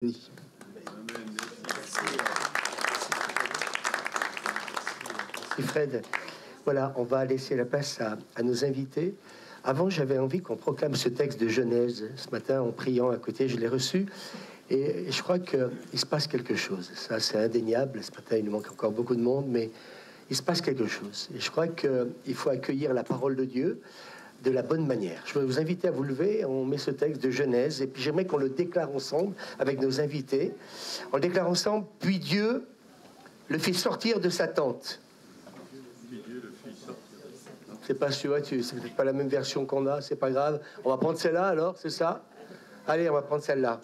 Merci Fred. Voilà, on va laisser la place à nos invités. Avant, j'avais envie qu'on proclame ce texte de Genèse. Ce matin, en priant à côté, je l'ai reçu. Et je crois qu'il se passe quelque chose. Ça, c'est indéniable. Ce matin, il nous manque encore beaucoup de monde, mais il se passe quelque chose. Et je crois qu'il faut accueillir la parole de Dieu de la bonne manière. Je veux vous inviter à vous lever. On met ce texte de Genèse. Et puis, j'aimerais qu'on le déclare ensemble avec nos invités. On le déclare ensemble. Puis Dieu le fit sortir de sa tente. C'est pas sûr, c'est peut-être pas la même version qu'on a, c'est pas grave. On va prendre celle-là alors, c'est ça? Allez, on va prendre celle-là.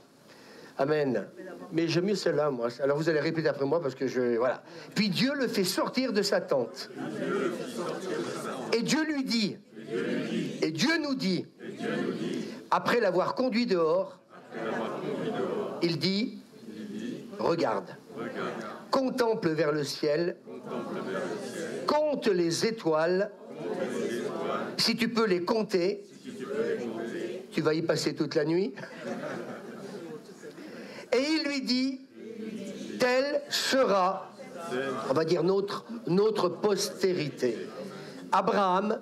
Amen. Mais j'aime mieux celle-là, moi. Alors vous allez répéter après moi parce que je... Voilà. Puis Dieu le fait sortir de sa tente. Et Dieu lui dit, et Dieu nous dit, après l'avoir conduit dehors, il dit, regarde, contemple vers le ciel, compte les étoiles. Si tu peux les compter, tu vas y passer toute la nuit. Et il lui dit, telle sera, on va dire, notre postérité. Abraham,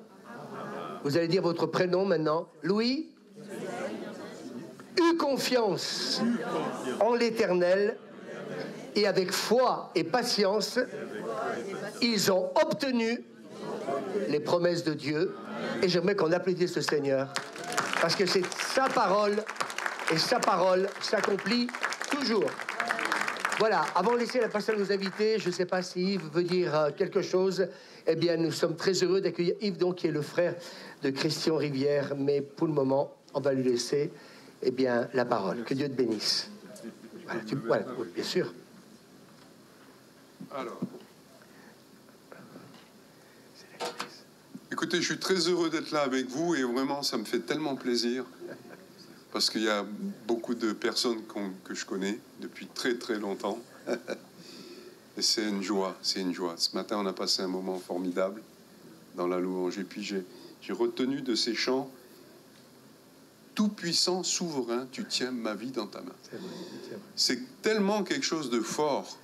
vous allez dire votre prénom maintenant, Louis, eut confiance en l'Éternel, et avec foi et patience, ils ont obtenu les promesses de Dieu. Et j'aimerais qu'on applaudisse le Seigneur, parce que c'est sa parole, et sa parole s'accomplit toujours. Voilà, avant de laisser la parole à nos invités, je ne sais pas si Yves veut dire quelque chose. Eh bien, nous sommes très heureux d'accueillir Yves, donc, qui est le frère de Christian Rivière. Mais pour le moment, on va lui laisser la parole. Que Dieu te bénisse. Voilà, bien sûr. Alors, écoutez, je suis très heureux d'être là avec vous et vraiment, ça me fait tellement plaisir parce qu'il y a beaucoup de personnes que je connais depuis très très longtemps et c'est une joie, c'est une joie. Ce matin, on a passé un moment formidable dans la louange et puis j'ai retenu de ces chants « Tout-puissant, souverain, tu tiens ma vie dans ta main ». C'est tellement quelque chose de fort.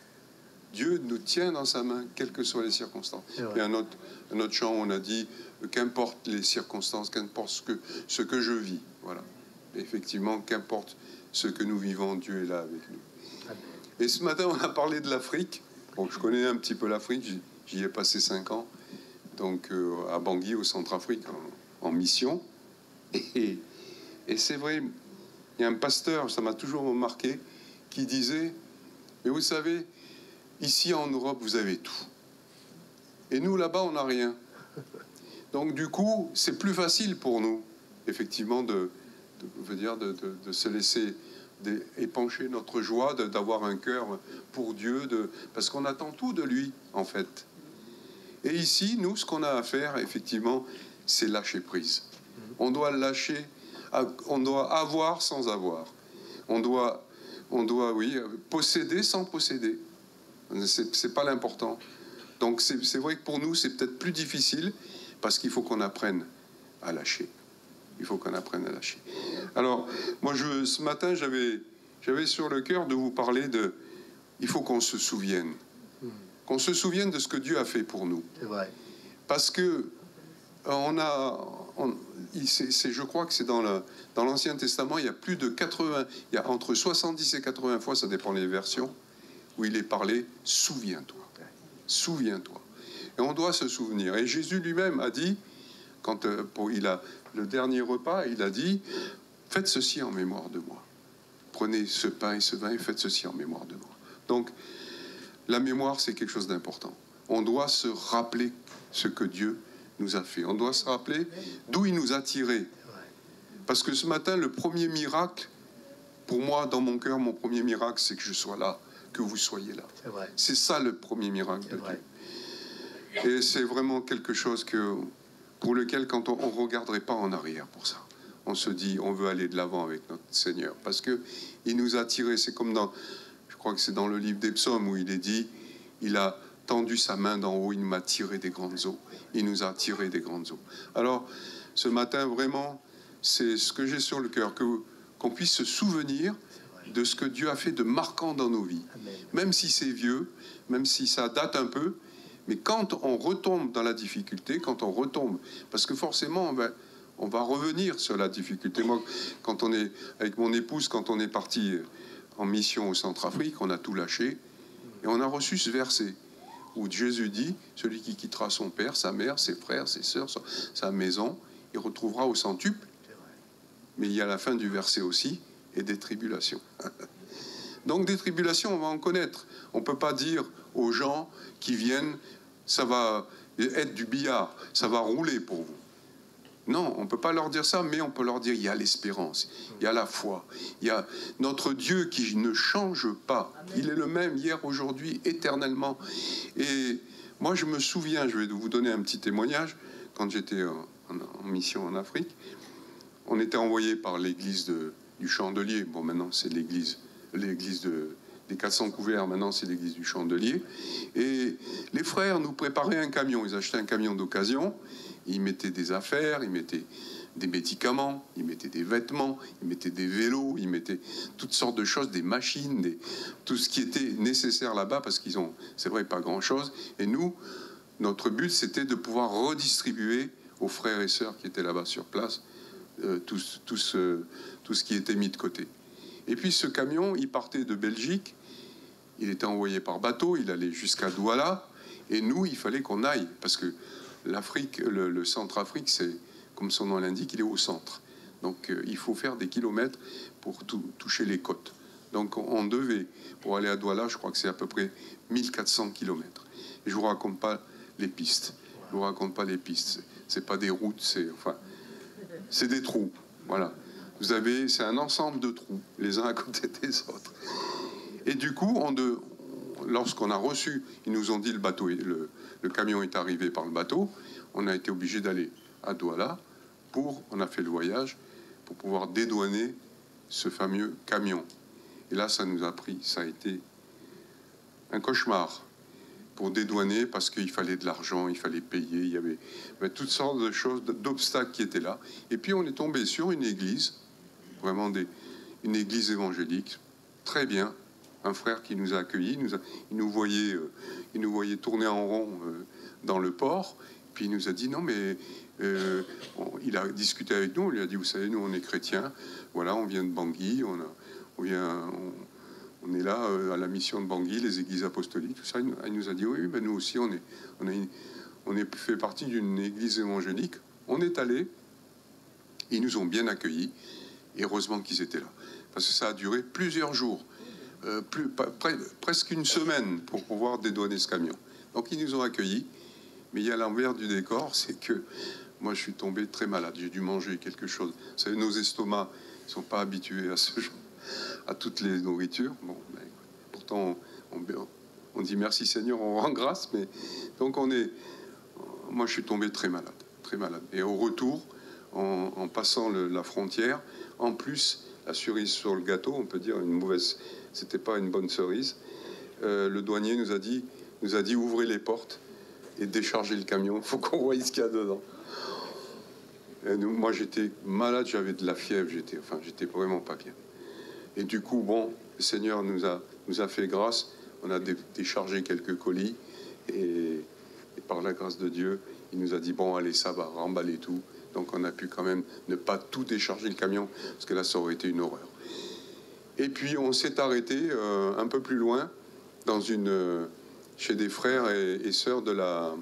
Dieu nous tient dans sa main, quelles que soient les circonstances. Et un autre chant, on a dit, qu'importe les circonstances, qu'importe ce que je vis. Voilà. Et effectivement, qu'importe ce que nous vivons, Dieu est là avec nous. Et ce matin, on a parlé de l'Afrique. Bon, je connais un petit peu l'Afrique, j'y ai passé 5 ans, donc à Bangui, au Centrafrique, en mission. Et c'est vrai, il y a un pasteur, ça m'a toujours marqué, qui disait, mais vous savez, ici en Europe, vous avez tout. Et nous, là-bas, on n'a rien. Donc, du coup, c'est plus facile pour nous, effectivement, de se laisser épancher notre joie, d'avoir un cœur pour Dieu, parce qu'on attend tout de lui, en fait. Et ici, nous, ce qu'on a à faire, effectivement, c'est lâcher prise. On doit lâcher, on doit avoir sans avoir. On doit, oui, posséder sans posséder. C'est pas l'important. Donc c'est vrai que pour nous, c'est peut-être plus difficile parce qu'il faut qu'on apprenne à lâcher. Il faut qu'on apprenne à lâcher. Alors, moi, ce matin, j'avais sur le cœur de vous parler de... Il faut qu'on se souvienne. Qu'on se souvienne de ce que Dieu a fait pour nous. C'est vrai. Parce que je crois que c'est dans l'Ancien Testament, il y a plus de 80... Il y a entre 70 et 80 fois, ça dépend des versions, où il est parlé, souviens-toi, souviens-toi. Et on doit se souvenir. Et Jésus lui-même a dit, quand il a le dernier repas, il a dit, faites ceci en mémoire de moi. Prenez ce pain et ce vin et faites ceci en mémoire de moi. Donc, la mémoire, c'est quelque chose d'important. On doit se rappeler ce que Dieu nous a fait. On doit se rappeler d'où il nous a tirés. Parce que ce matin, le premier miracle, pour moi, dans mon cœur, mon premier miracle, c'est que je sois là, que vous soyez là. C'est ça le premier miracle de Dieu. Et c'est vraiment quelque chose pour lequel, quand on ne regarderait pas en arrière pour ça, on se dit, on veut aller de l'avant avec notre Seigneur. Parce qu'il nous a tirés, c'est comme je crois que c'est dans le livre des Psaumes où il est dit, il a tendu sa main d'en haut, il m'a tiré des grandes eaux. Il nous a tiré des grandes eaux. Alors, ce matin, vraiment, c'est ce que j'ai sur le cœur, qu'on puisse se souvenir de ce que Dieu a fait de marquant dans nos vies. Amen. Même si c'est vieux, même si ça date un peu, mais quand on retombe dans la difficulté, quand on retombe, parce que forcément, on va revenir sur la difficulté. Moi, quand on est avec mon épouse, quand on est parti en mission au Centrafrique, on a tout lâché et on a reçu ce verset où Jésus dit, celui qui quittera son père, sa mère, ses frères, ses sœurs, sa maison, il retrouvera au centuple. Mais il y a la fin du verset aussi, et des tribulations. Donc des tribulations, on va en connaître. On ne peut pas dire aux gens qui viennent, ça va être du billard, ça va rouler pour vous. Non, on ne peut pas leur dire ça, mais on peut leur dire, il y a l'espérance, il y a la foi, il y a notre Dieu qui ne change pas. Il est le même hier, aujourd'hui, éternellement. Et moi, je me souviens, je vais vous donner un petit témoignage, quand j'étais en mission en Afrique, on était envoyé par l'église du Chandelier. Bon, maintenant, c'est l'église des 400 couverts, maintenant, c'est l'église du Chandelier. Et les frères nous préparaient un camion. Ils achetaient un camion d'occasion. Ils mettaient des affaires, ils mettaient des médicaments, ils mettaient des vêtements, ils mettaient des vélos, ils mettaient toutes sortes de choses, des machines, tout ce qui était nécessaire là-bas, parce qu'ils ont, c'est vrai, pas grand-chose. Et nous, notre but, c'était de pouvoir redistribuer aux frères et sœurs qui étaient là-bas sur place tout ce qui était mis de côté. Et puis ce camion, il partait de Belgique, il était envoyé par bateau, il allait jusqu'à Douala, et nous, il fallait qu'on aille, parce que l'Afrique, le Centrafrique, c'est, comme son nom l'indique, il est au centre. Donc il faut faire des kilomètres pour toucher les côtes. Donc on devait, pour aller à Douala, je crois que c'est à peu près 1400 kilomètres. Et je ne vous raconte pas les pistes. Je vous raconte pas les pistes. C'est pas des routes, c'est des trous. Voilà. Vous avez, c'est un ensemble de trous, les uns à côté des autres. Et du coup, lorsqu'on a reçu, ils nous ont dit le camion est arrivé par le bateau, on a été obligé d'aller à Douala on a fait le voyage pour pouvoir dédouaner ce fameux camion. Et là, ça nous a pris, ça a été un cauchemar pour dédouaner, parce qu'il fallait de l'argent, il fallait payer, il y avait toutes sortes de choses, d'obstacles qui étaient là. Et puis on est tombé sur une église, vraiment une église évangélique, très bien, un frère qui nous a accueillis, il nous voyait tourner en rond dans le port, puis il nous a dit non mais il a discuté avec nous, on lui a dit vous savez nous on est chrétiens, voilà on vient de Bangui, on est là à la mission de Bangui, les églises apostoliques, tout ça. Il nous a dit oui, ben nous aussi on est fait partie d'une église évangélique. On est allé, ils nous ont bien accueillis, et heureusement qu'ils étaient là, parce que ça a duré plusieurs jours, presque une semaine pour pouvoir dédouaner ce camion. Donc ils nous ont accueillis, mais il y a l'envers du décor, c'est que moi je suis tombé très malade, j'ai dû manger quelque chose. Vous savez, nos estomacs ne sont pas habitués à toutes les nourritures. Bon, ben, pourtant on dit merci Seigneur, on rend grâce, mais donc moi je suis tombé très malade. Et au retour, en passant la frontière, en plus la cerise sur le gâteau, on peut dire c'était pas une bonne cerise. Le douanier nous a dit ouvrez les portes et déchargez le camion, il faut qu'on voie ce qu'il y a dedans. Et moi j'étais malade, j'avais de la fièvre, j'étais vraiment pas bien. Et du coup, bon, le Seigneur nous a fait grâce, on a déchargé quelques colis, et par la grâce de Dieu, il nous a dit, bon, allez, ça va, remballez tout. Donc on a pu quand même ne pas tout décharger le camion, parce que là, ça aurait été une horreur. Et puis on s'est arrêté un peu plus loin, chez des frères et sœurs de la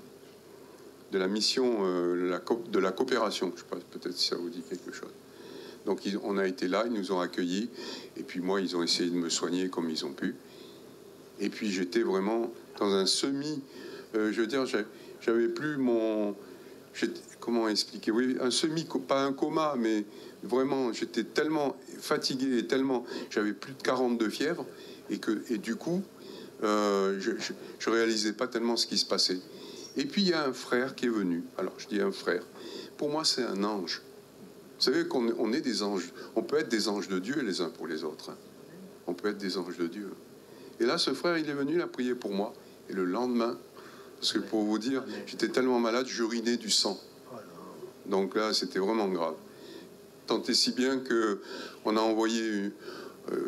mission de la coopération. Je ne sais pas, peut-être si ça vous dit quelque chose. Donc on a été là, ils nous ont accueillis, et puis moi, ils ont essayé de me soigner comme ils ont pu. Et puis j'étais vraiment dans un je veux dire, j'avais plus comment expliquer? Oui, pas un coma, mais vraiment, j'étais tellement fatigué, j'avais plus de 40 de fièvre, et du coup, je réalisais pas tellement ce qui se passait. Et puis il y a un frère qui est venu. Alors je dis un frère. Pour moi, c'est un ange. Vous savez qu'on est des anges. On peut être des anges de Dieu les uns pour les autres. On peut être des anges de Dieu. Et là, ce frère, il est venu, il a prié pour moi. Et le lendemain, parce que pour vous dire, j'étais tellement malade, j'urinais du sang. Donc là, c'était vraiment grave. Tant et si bien qu'on a envoyé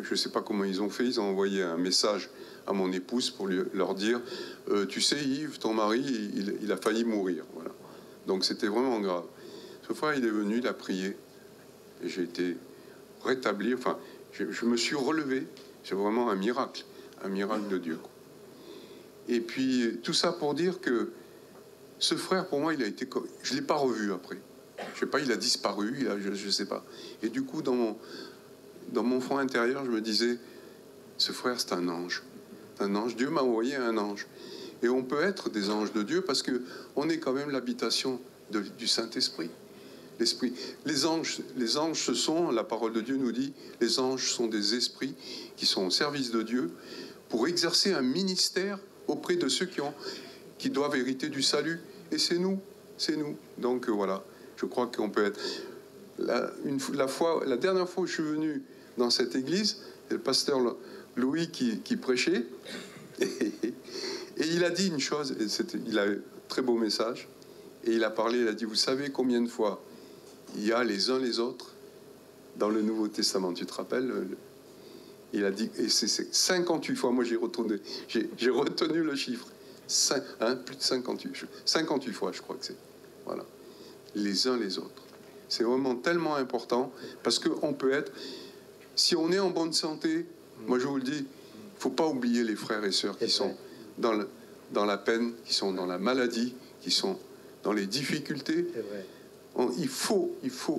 je ne sais pas comment ils ont fait, ils ont envoyé un message à mon épouse pour leur dire tu sais Yves, ton mari, il a failli mourir. Voilà. Donc c'était vraiment grave. Ce frère, il est venu, il a prié, et j'ai été rétabli, enfin, je me suis relevé. C'est vraiment un miracle de Dieu. Et puis, tout ça pour dire que ce frère, pour moi, il a été... Je ne l'ai pas revu après. Je ne sais pas, il a disparu, je ne sais pas. Et du coup, dans mon fond intérieur, je me disais, ce frère, c'est un ange. Un ange. Dieu m'a envoyé un ange. Et on peut être des anges de Dieu parce qu'on est quand même l'habitation du Saint-Esprit. L'esprit. Les anges, ce sont, la parole de Dieu nous dit, les anges sont des esprits qui sont au service de Dieu pour exercer un ministère auprès de ceux qui doivent hériter du salut. Et c'est nous. Donc voilà, je crois qu'on peut être... La dernière fois où je suis venu dans cette église, c'est le pasteur Louis qui prêchait, et il a dit une chose, et il a un très beau message, et il a parlé, il a dit, vous savez combien de fois il y a les uns les autres dans le Nouveau Testament, tu te rappelles? Il a dit, et c'est 58 fois, moi j'ai retenu le chiffre, plus de 58 fois, je crois que c'est. Voilà, les uns les autres. C'est vraiment tellement important, parce qu'on peut être, si on est en bonne santé, moi je vous le dis, il ne faut pas oublier les frères et sœurs qui sont dans la peine, qui sont dans la maladie, qui sont dans les difficultés. C'est vrai. Il faut,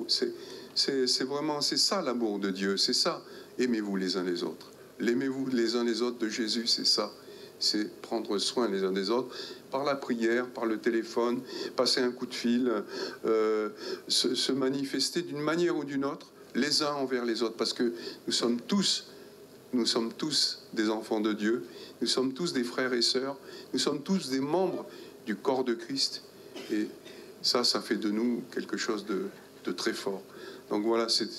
c'est vraiment, c'est ça l'amour de Dieu, c'est ça. Aimez-vous les uns les autres. L'aimez-vous les uns les autres de Jésus, c'est ça. C'est prendre soin les uns des autres, par la prière, par le téléphone, passer un coup de fil, se manifester d'une manière ou d'une autre, les uns envers les autres, parce que nous sommes tous des enfants de Dieu, nous sommes tous des frères et sœurs, nous sommes tous des membres du corps de Christ, et ça fait de nous quelque chose de très fort. Donc voilà, c'est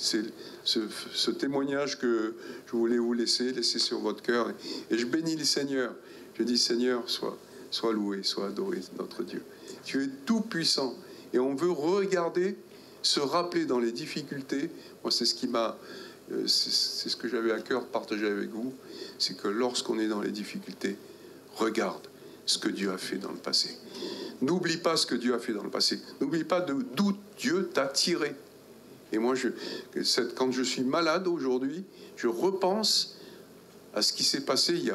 ce témoignage que je voulais vous laisser sur votre cœur. Et je bénis le Seigneur. Je dis, Seigneur, sois loué, sois adoré, notre Dieu. Tu es tout puissant. Et on veut regarder, se rappeler dans les difficultés. Moi, c'est ce que j'avais à cœur de partager avec vous. C'est que lorsqu'on est dans les difficultés, regarde ce que Dieu a fait dans le passé. N'oublie pas ce que Dieu a fait dans le passé. N'oublie pas d'où Dieu t'a tiré. Et moi, quand je suis malade aujourd'hui, je repense à ce qui s'est passé il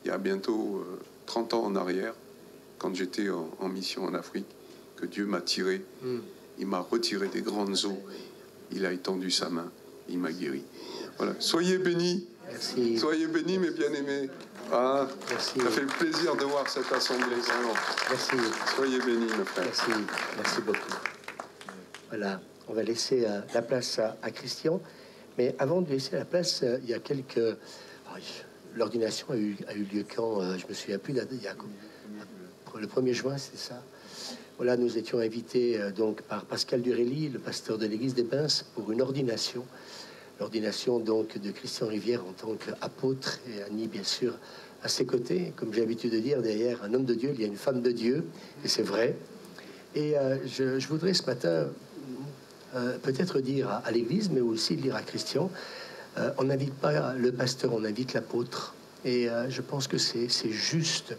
y a bientôt 30 ans en arrière, quand j'étais en mission en Afrique, que Dieu m'a tiré. Il m'a retiré des grandes eaux. Il a étendu sa main. Il m'a guéri. Voilà. Soyez bénis. Merci. Soyez bénis, mes bien-aimés. Ah, merci. Ça fait plaisir de voir cette assemblée. Vraiment. Merci. Soyez bénis, mes frères. Merci beaucoup. Voilà. On va laisser la place à Christian. Mais avant de laisser la place, il y a quelques... L'ordination a eu lieu quand je me souviens plus, le 1er juin, c'est ça. Voilà, nous étions invités donc par Pascal Durelli, le pasteur de l'église des Bains, pour une ordination. L'ordination donc de Christian Rivière en tant qu'apôtre, et Annie, bien sûr, à ses côtés. Comme j'ai l'habitude de dire, derrière un homme de Dieu, il y a une femme de Dieu, et c'est vrai. Et je voudrais ce matin... peut-être dire à l'église, mais aussi dire à Christian, on n'invite pas le pasteur, on invite l'apôtre. Et je pense que c'est juste.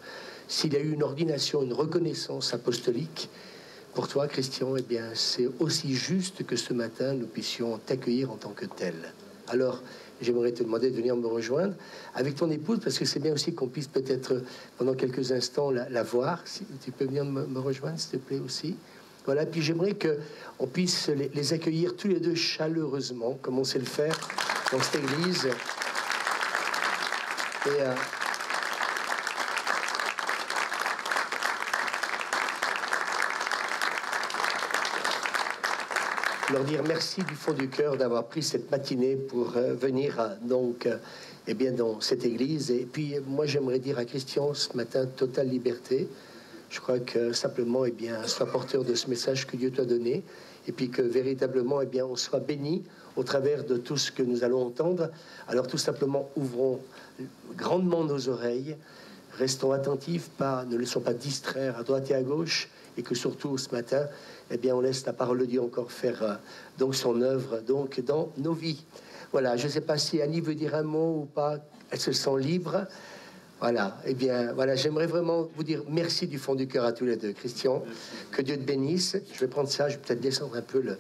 S'il y a eu une ordination, une reconnaissance apostolique, pour toi, Christian, eh bien, c'est aussi juste que ce matin, nous puissions t'accueillir en tant que tel. Alors, j'aimerais te demander de venir me rejoindre avec ton épouse, parce que c'est bien aussi qu'on puisse peut-être, pendant quelques instants, la voir. Si tu peux venir me rejoindre, s'il te plaît, aussi. Voilà, puis j'aimerais qu'on puisse les accueillir tous les deux chaleureusement, comme on sait le faire dans cette église. Et leur dire merci du fond du cœur d'avoir pris cette matinée pour venir eh bien, dans cette église. Et puis moi, j'aimerais dire à Christian ce matin, totale liberté. Je crois que simplement, eh bien, sois porteur de ce message que Dieu t'a donné, et puis que véritablement, eh bien, on soit béni au travers de tout ce que nous allons entendre. Alors tout simplement, ouvrons grandement nos oreilles, restons attentifs, ne laissons pas distraire à droite et à gauche, et que surtout ce matin, eh bien, on laisse la parole de Dieu encore faire donc son œuvre donc dans nos vies. Voilà, je ne sais pas si Annie veut dire un mot ou pas. Elle se sent libre. Voilà, eh bien, voilà, j'aimerais vraiment vous dire merci du fond du cœur à tous les deux. Christian, que Dieu te bénisse. Je vais prendre ça, je vais peut-être descendre un peu le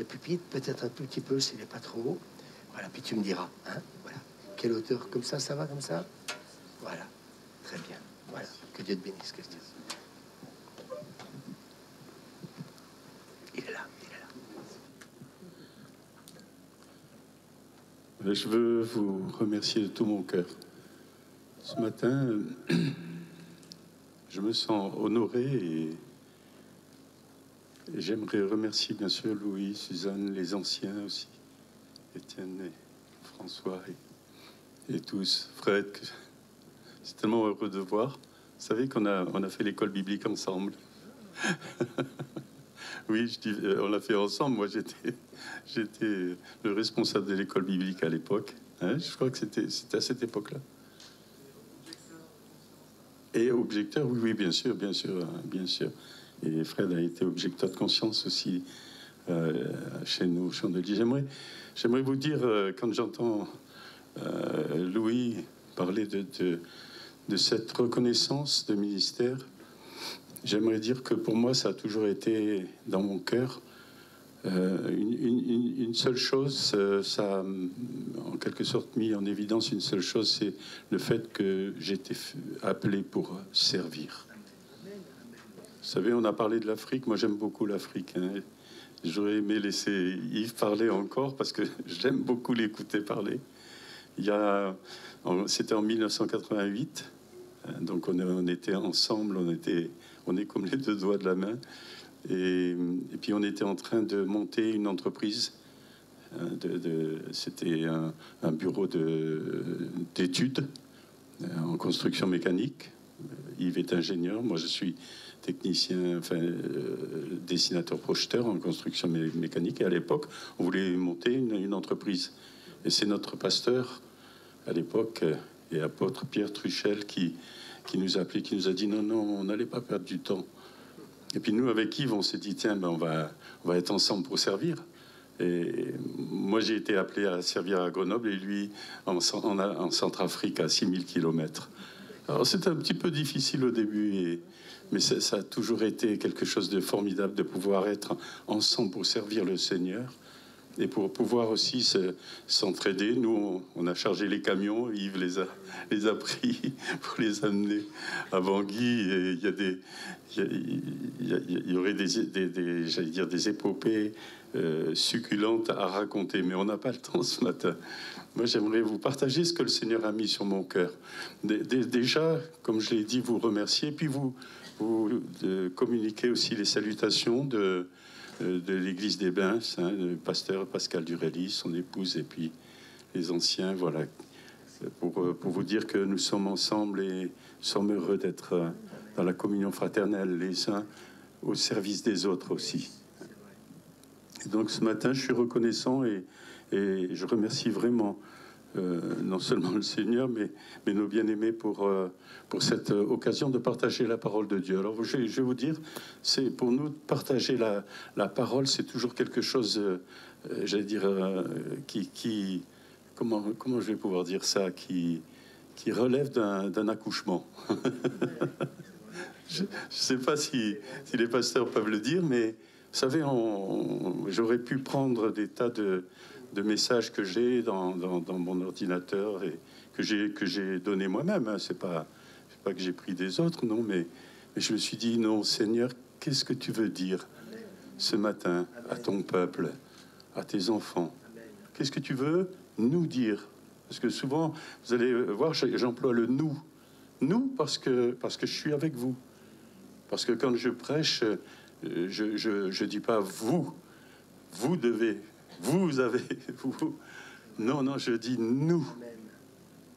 pupitre, peut-être un tout petit peu s'il n'est pas trop haut. Voilà, puis tu me diras. Hein, voilà. Quelle hauteur? Comme ça va comme ça? Voilà, très bien. Voilà, que Dieu te bénisse, Christian. Il est là, il est là. Je veux vous remercier de tout mon cœur. Ce matin, je me sens honoré et j'aimerais remercier bien sûr Louis, Suzanne, les anciens aussi, Étienne et François et tous, Fred. C'est tellement heureux de voir. Vous savez qu'on a fait l'école biblique ensemble. Oui, je dis, on l'a fait ensemble. Moi, j'étais le responsable de l'école biblique à l'époque. Hein, je crois que c'était à cette époque-là. Et objecteur, oui, bien sûr. Et Fred a été objecteur de conscience aussi chez nous, au Chandelier. J'aimerais vous dire, quand j'entends Louis parler de cette reconnaissance de ministère, j'aimerais dire que pour moi, ça a toujours été dans mon cœur. Une seule chose, ça a en quelque sorte mis en évidence une seule chose, c'est le fait que j'étais appelé pour servir. Vous savez, on a parlé de l'Afrique. Moi, j'aime beaucoup l'Afrique. Hein. J'aurais aimé laisser Yves parler encore parce que j'aime beaucoup l'écouter parler. C'était en 1988. Donc, on était ensemble. On est comme les deux doigts de la main. Et puis on était en train de monter une entreprise. C'était un bureau d'études en construction mécanique. Yves est ingénieur, moi je suis technicien, dessinateur projeteur en construction mécanique. Et à l'époque, on voulait monter une entreprise. Et c'est notre pasteur à l'époque et apôtre Pierre Truchel qui nous a appelé, qui nous a dit non, on n'allait pas perdre du temps. Et puis nous, avec Yves, on s'est dit, tiens, on va être ensemble pour servir. Et moi, j'ai été appelé à servir à Grenoble et lui en Centrafrique à 6000 km. Alors c'était un petit peu difficile au début, mais ça a toujours été quelque chose de formidable de pouvoir être ensemble pour servir le Seigneur. Et pour pouvoir aussi s'entraider. Nous, on a chargé les camions, Yves les a pris pour les amener à Bangui. Et il y aurait j'allais dire, des épopées succulentes à raconter, mais on n'a pas le temps ce matin. Moi, j'aimerais vous partager ce que le Seigneur a mis sur mon cœur. Déjà, comme je l'ai dit, vous remercier, puis vous communiquer aussi les salutations de l'église des Bains, hein, le pasteur Pascal Durelli, son épouse, et puis les anciens, voilà, pour vous dire que nous sommes ensemble et sommes heureux d'être dans la communion fraternelle, les uns au service des autres aussi. Et donc ce matin, je suis reconnaissant et je remercie vraiment non seulement le Seigneur, mais nos bien-aimés pour cette occasion de partager la parole de Dieu. Alors, je vais vous dire, c'est pour nous, partager la parole, c'est toujours quelque chose, j'allais dire, comment je vais pouvoir dire ça, qui relève d'un accouchement. Je ne sais pas si les pasteurs peuvent le dire, mais vous savez, j'aurais pu prendre des tas de messages que j'ai dans mon ordinateur et que j'ai donné moi-même. Hein. C'est pas que j'ai pris des autres, non, mais je me suis dit, non, Seigneur, qu'est-ce que tu veux dire ce matin à ton peuple, à tes enfants? Qu'est-ce que tu veux nous dire? Parce que souvent, vous allez voir, j'emploie le nous. Nous, parce que je suis avec vous. Parce que quand je prêche, je dis pas vous devez, vous avez, vous. Non, je dis nous.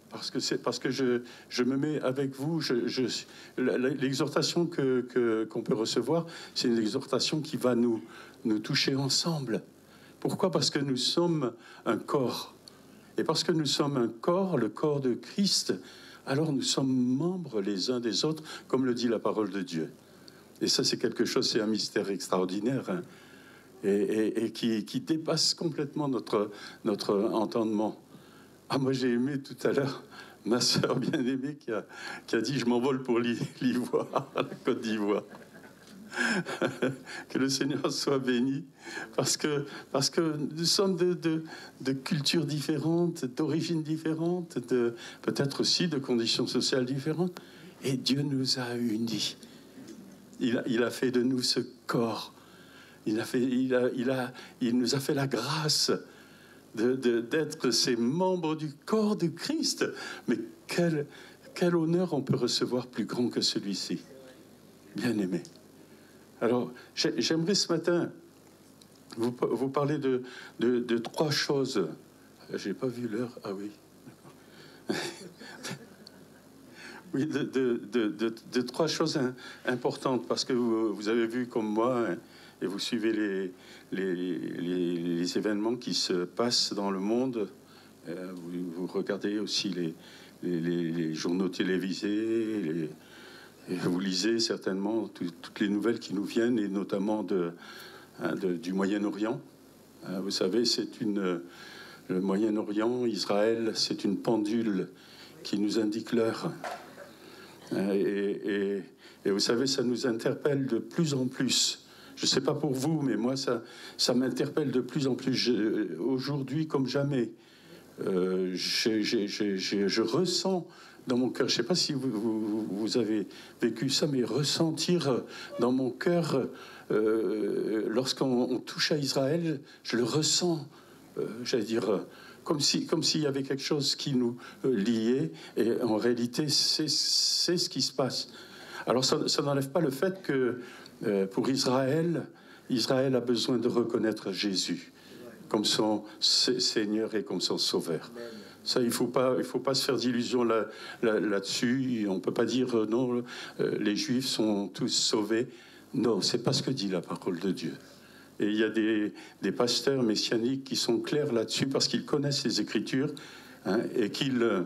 Parce que je me mets avec vous. L'exhortation qu'on peut recevoir, c'est une exhortation qui va nous toucher ensemble. Pourquoi? Parce que nous sommes un corps. Et parce que nous sommes un corps, le corps de Christ, alors nous sommes membres les uns des autres, comme le dit la parole de Dieu. Et ça, c'est quelque chose, c'est un mystère extraordinaire. Hein. et qui dépasse complètement notre entendement. Ah, moi j'ai aimé tout à l'heure ma sœur bien-aimée qui a dit « Je m'envole pour l'Ivoire, la Côte d'Ivoire ». Que le Seigneur soit béni, parce que nous sommes de cultures différentes, d'origines différentes, peut-être aussi de conditions sociales différentes, et Dieu nous a unis. Il a fait de nous ce corps. Il nous a fait la grâce d'être ces membres du corps de Christ. Mais quel honneur on peut recevoir plus grand que celui-ci, bien-aimé. Alors, j'aimerais ce matin vous parler de trois choses. J'ai pas vu l'heure. Ah oui. Oui, de trois choses importantes, parce que vous avez vu comme moi, et vous suivez les événements qui se passent dans le monde. Vous regardez aussi les journaux télévisés, et vous lisez certainement toutes les nouvelles qui nous viennent, et notamment du Moyen-Orient. Vous savez, le Moyen-Orient, Israël, c'est une pendule qui nous indique l'heure. Et vous savez, ça nous interpelle de plus en plus. Je ne sais pas pour vous, mais moi, ça m'interpelle de plus en plus. Aujourd'hui, comme jamais, je ressens dans mon cœur, je ne sais pas si vous avez vécu ça, mais ressentir dans mon cœur, lorsqu'on touche à Israël, je le ressens, j'allais dire, comme s'il y avait quelque chose qui nous liait, et en réalité, c'est ce qui se passe. Alors ça n'enlève pas le fait que pour Israël a besoin de reconnaître Jésus comme son Seigneur et comme son Sauveur. Ça, il faut pas se faire d'illusions là-dessus. On peut pas dire non, les Juifs sont tous sauvés. Non, c'est pas ce que dit la parole de Dieu. Et il y a des pasteurs messianiques qui sont clairs là-dessus parce qu'ils connaissent les Écritures, hein, et qu'ils,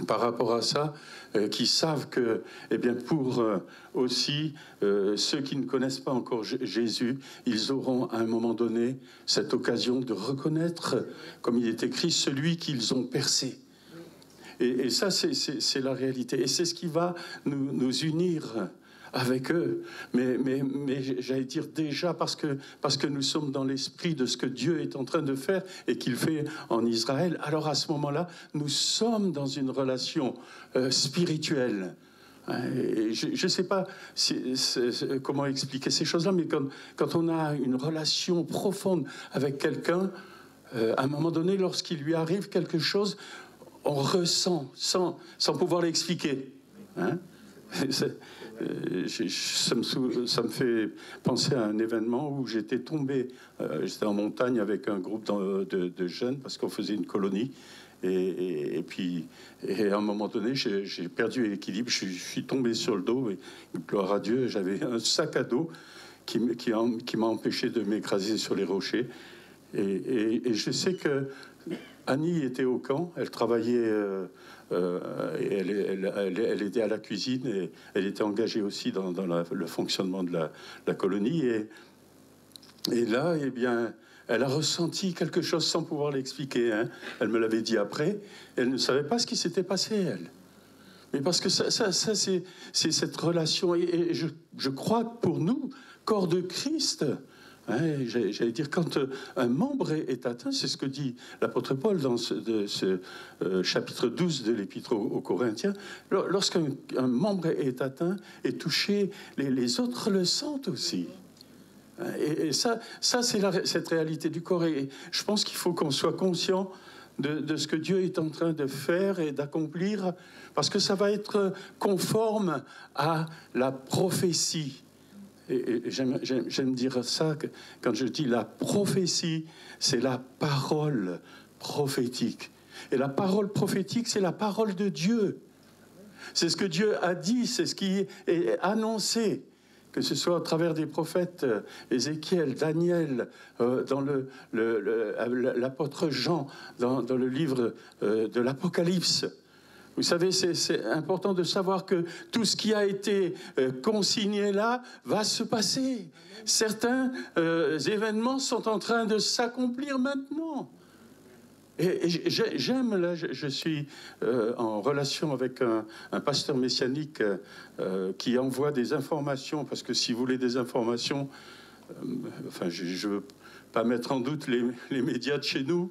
par rapport à ça, qui savent que, eh bien, pour aussi ceux qui ne connaissent pas encore Jésus, ils auront à un moment donné cette occasion de reconnaître, comme il est écrit, celui qu'ils ont percé. Et ça, c'est la réalité. Et c'est ce qui va nous unir avec eux, mais j'allais dire déjà parce que nous sommes dans l'esprit de ce que Dieu est en train de faire et qu'il fait en Israël. Alors à ce moment-là, nous sommes dans une relation spirituelle. Et je ne sais pas comment expliquer ces choses-là, mais quand on a une relation profonde avec quelqu'un, à un moment donné, lorsqu'il lui arrive quelque chose, on ressent sans pouvoir l'expliquer. Hein? Ça me fait penser à un événement où j'étais tombé, j'étais en montagne avec un groupe de jeunes parce qu'on faisait une colonie, et puis à un moment donné j'ai perdu l'équilibre, je suis tombé sur le dos, et gloire à Dieu, j'avais un sac à dos qui m'a empêché de m'écraser sur les rochers, et je sais que Annie était au camp, elle travaillait, elle était à la cuisine, et elle était engagée aussi dans le fonctionnement de la colonie. Et là, eh bien, elle a ressenti quelque chose sans pouvoir l'expliquer. Hein. Elle me l'avait dit après. Elle ne savait pas ce qui s'était passé, elle. Mais parce que ça c'est cette relation. Et je crois que pour nous, corps de Christ, hein, j'allais dire, quand un membre est atteint, c'est ce que dit l'apôtre Paul dans ce chapitre 12 de l'Épître aux Corinthiens, lorsqu'un membre est atteint et touché, les autres le sentent aussi. Et ça c'est cette réalité du corps. Et je pense qu'il faut qu'on soit conscient de ce que Dieu est en train de faire et d'accomplir, parce que ça va être conforme à la prophétie. Et j'aime dire ça, que quand je dis la prophétie, c'est la parole prophétique. Et la parole prophétique, c'est la parole de Dieu. C'est ce que Dieu a dit, c'est ce qui est annoncé, que ce soit à travers des prophètes, Ézéchiel, Daniel, dans l'apôtre Jean, dans le livre de l'Apocalypse. Vous savez, c'est important de savoir que tout ce qui a été consigné là va se passer. Certains événements sont en train de s'accomplir maintenant. Et j'aime, là, je suis en relation avec un pasteur messianique qui envoie des informations, parce que si vous voulez des informations, enfin, je ne veux pas mettre en doute les médias de chez nous,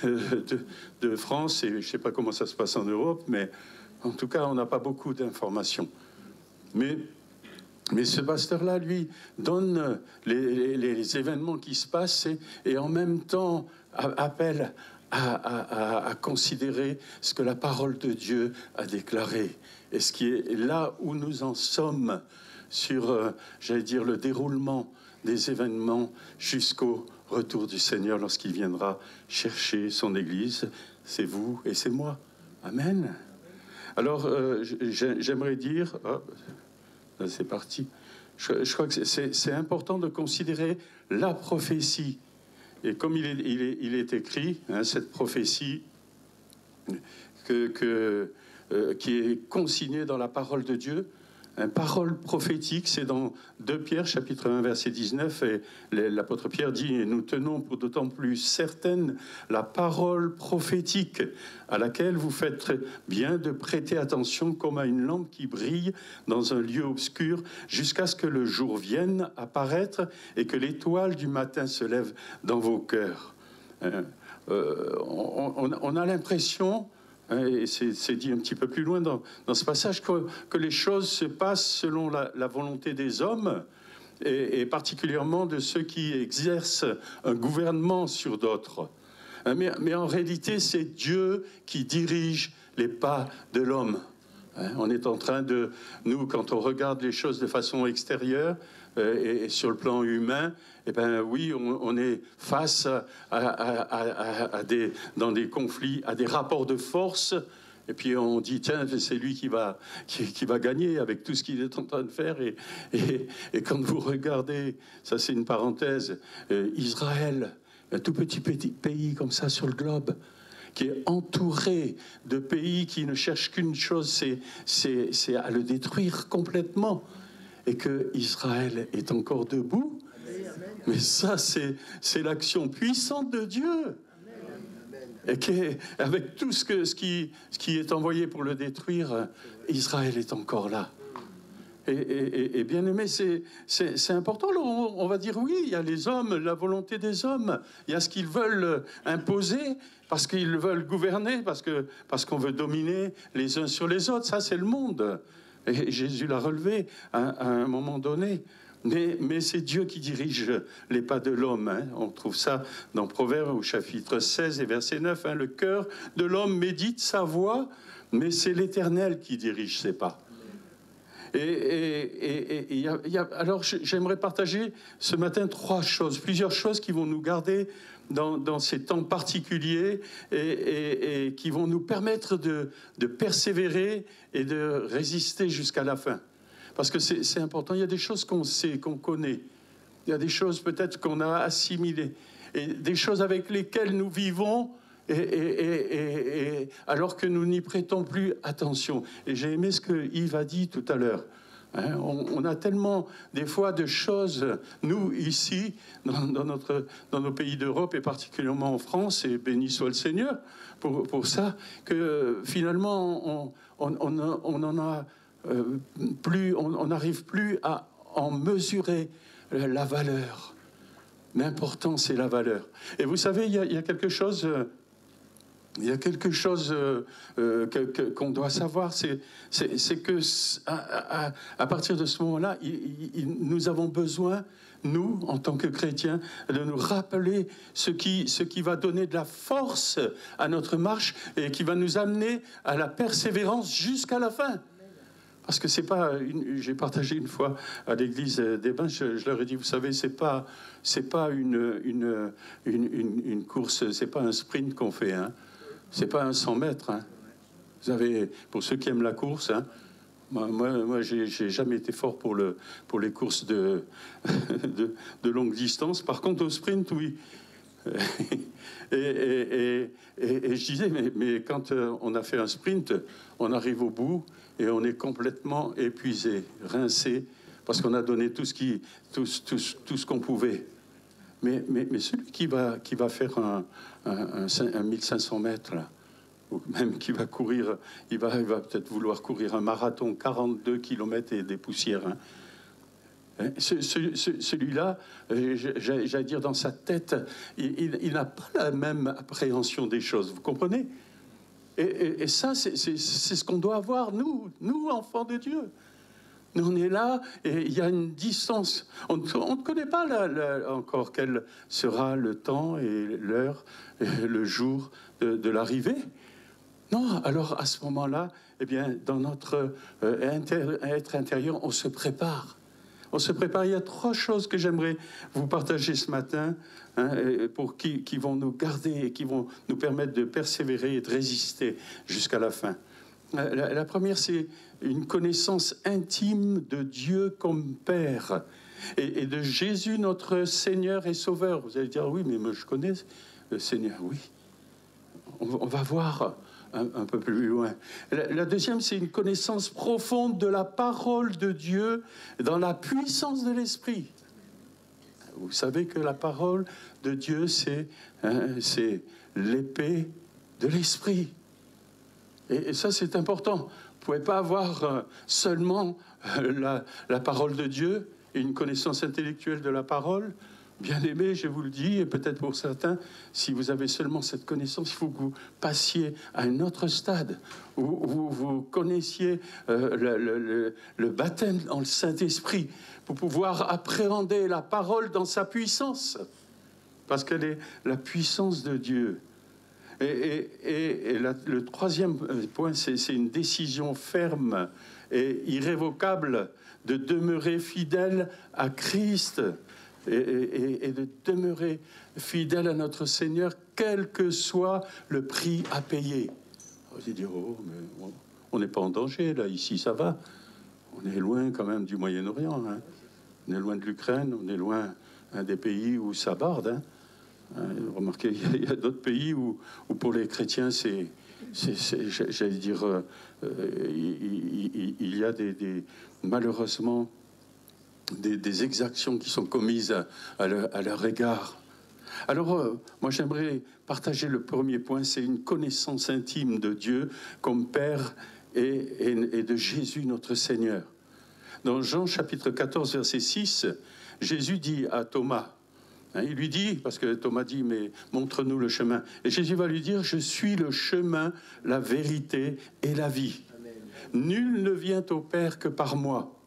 de France, et je ne sais pas comment ça se passe en Europe, mais en tout cas, on n'a pas beaucoup d'informations. Mais ce pasteur-là, lui, donne les événements qui se passent et en même temps appelle à considérer ce que la parole de Dieu a déclaré. Et ce qui est là où nous en sommes sur, j'allais dire, le déroulement des événements jusqu'au retour du Seigneur lorsqu'il viendra chercher son Église. C'est vous et c'est moi. Amen. Alors, j'aimerais dire... Oh, c'est parti. Je crois que c'est important de considérer la prophétie. Et comme il est écrit, hein, cette prophétie qui est consignée dans la parole de Dieu, une parole prophétique, c'est dans 2 Pierre, chapitre 1, verset 19, et l'apôtre Pierre dit « Nous tenons pour d'autant plus certaine la parole prophétique à laquelle vous faites bien de prêter attention comme à une lampe qui brille dans un lieu obscur jusqu'à ce que le jour vienne apparaître et que l'étoile du matin se lève dans vos cœurs. » On a l'impression... Et c'est dit un petit peu plus loin dans ce passage que les choses se passent selon la volonté des hommes et particulièrement de ceux qui exercent un gouvernement sur d'autres. Mais en réalité, c'est Dieu qui dirige les pas de l'homme. On est en train de, nous, quand on regarde les choses de façon extérieure et sur le plan humain, eh ben oui, on est face dans des conflits, à des rapports de force, et puis on dit tiens, c'est lui qui va gagner avec tout ce qu'il est en train de faire. Et quand vous regardez, ça c'est une parenthèse, Israël, un tout petit pays comme ça sur le globe, qui est entouré de pays qui ne cherchent qu'une chose, c'est à le détruire complètement, et que Israël est encore debout. Mais ça, c'est l'action puissante de Dieu. Et avec tout ce qui est envoyé pour le détruire, Israël est encore là. Et bien aimé, c'est important. On va dire oui, il y a les hommes, la volonté des hommes, il y a ce qu'ils veulent imposer, parce qu'ils veulent gouverner, parce qu'on veut dominer les uns sur les autres. Ça, c'est le monde. Et Jésus l'a relevé à un moment donné. Mais c'est Dieu qui dirige les pas de l'homme. Hein. On trouve ça dans Proverbes au chapitre 16 et verset 9. Hein. Le cœur de l'homme médite sa voie, mais c'est l'Éternel qui dirige ses pas. Alors j'aimerais partager ce matin plusieurs choses qui vont nous garder dans ces temps particuliers et qui vont nous permettre de persévérer et de résister jusqu'à la fin. Parce que c'est important. Il y a des choses qu'on sait, qu'on connaît. Il y a des choses peut-être qu'on a assimilées. Et des choses avec lesquelles nous vivons alors que nous n'y prêtons plus attention. Et j'ai aimé ce que Yves a dit tout à l'heure. Hein, on a tellement des fois de choses, nous ici, dans nos pays d'Europe et particulièrement en France, et béni soit le Seigneur pour ça, que finalement on n'en a plus, on n'arrive plus à en mesurer la valeur. L'important, c'est la valeur. Et vous savez, il y a quelque chose... Il y a quelque chose qu'on doit savoir, c'est que à partir de ce moment-là, nous avons besoin, nous, en tant que chrétiens, de nous rappeler ce qui va donner de la force à notre marche et qui va nous amener à la persévérance jusqu'à la fin. Parce que c'est pas, j'ai partagé une fois à l'église des Bains, je leur ai dit, vous savez, c'est pas une course, c'est pas un sprint qu'on fait, hein. C'est pas un 100 mètres. Hein. Vous avez, pour ceux qui aiment la course, hein, moi j'ai jamais été fort pour les courses de longue distance. Par contre, au sprint, oui. Et je disais, mais quand on a fait un sprint, on arrive au bout et on est complètement épuisé, rincé, parce qu'on a donné tout ce qu'on pouvait. Mais celui qui va faire un 1500 mètres, là, ou même qui va courir, il va peut-être vouloir courir un marathon, 42 km et des poussières. Celui-là, j'allais dire, dans sa tête, il n'a pas la même appréhension des choses, vous comprenez? Et ça, c'est ce qu'on doit avoir, nous, enfants de Dieu. Nous, on est là, et il y a une distance. On ne connaît pas encore quel sera le temps et l'heure, le jour de l'arrivée. Non, alors à ce moment-là, eh bien, dans notre être intérieur, on se prépare. On se prépare. Il y a 3 choses que j'aimerais vous partager ce matin, qui vont nous garder et qui vont nous permettre de persévérer et de résister jusqu'à la fin. La première, c'est une connaissance intime de Dieu comme Père et de Jésus, notre Seigneur et Sauveur. Vous allez dire, oui, mais moi, je connais le Seigneur. Oui, on va voir un peu plus loin. La deuxième, c'est une connaissance profonde de la parole de Dieu dans la puissance de l'Esprit. Vous savez que la parole de Dieu, c'est l'épée de l'Esprit. Et ça, c'est important. Vous ne pouvez pas avoir seulement la parole de Dieu et une connaissance intellectuelle de la parole. Bien aimé, je vous le dis, et peut-être pour certains, si vous avez seulement cette connaissance, il faut que vous passiez à un autre stade, où vous connaissiez le baptême dans le Saint-Esprit, pour pouvoir appréhender la parole dans sa puissance, parce qu'elle est la puissance de Dieu. Le troisième point, c'est une décision ferme et irrévocable de demeurer fidèle à Christ et de demeurer fidèle à notre Seigneur, quel que soit le prix à payer. Vous allez dire, oh, mais on n'est pas en danger, là, ici, ça va. On est loin quand même du Moyen-Orient. Hein. On est loin de l'Ukraine, on est loin des pays où ça barde. Hein. Remarquez, il y a d'autres pays où pour les chrétiens, j'allais dire, il y a malheureusement des exactions qui sont commises à leur égard. Alors, moi, j'aimerais partager le premier point, c'est une connaissance intime de Dieu comme Père et de Jésus, notre Seigneur. Dans Jean chapitre 14, verset 6, Jésus dit à Thomas, il lui dit, parce que Thomas dit, mais montre-nous le chemin. Et Jésus va lui dire, je suis le chemin, la vérité et la vie. Amen. Nul ne vient au Père que par moi.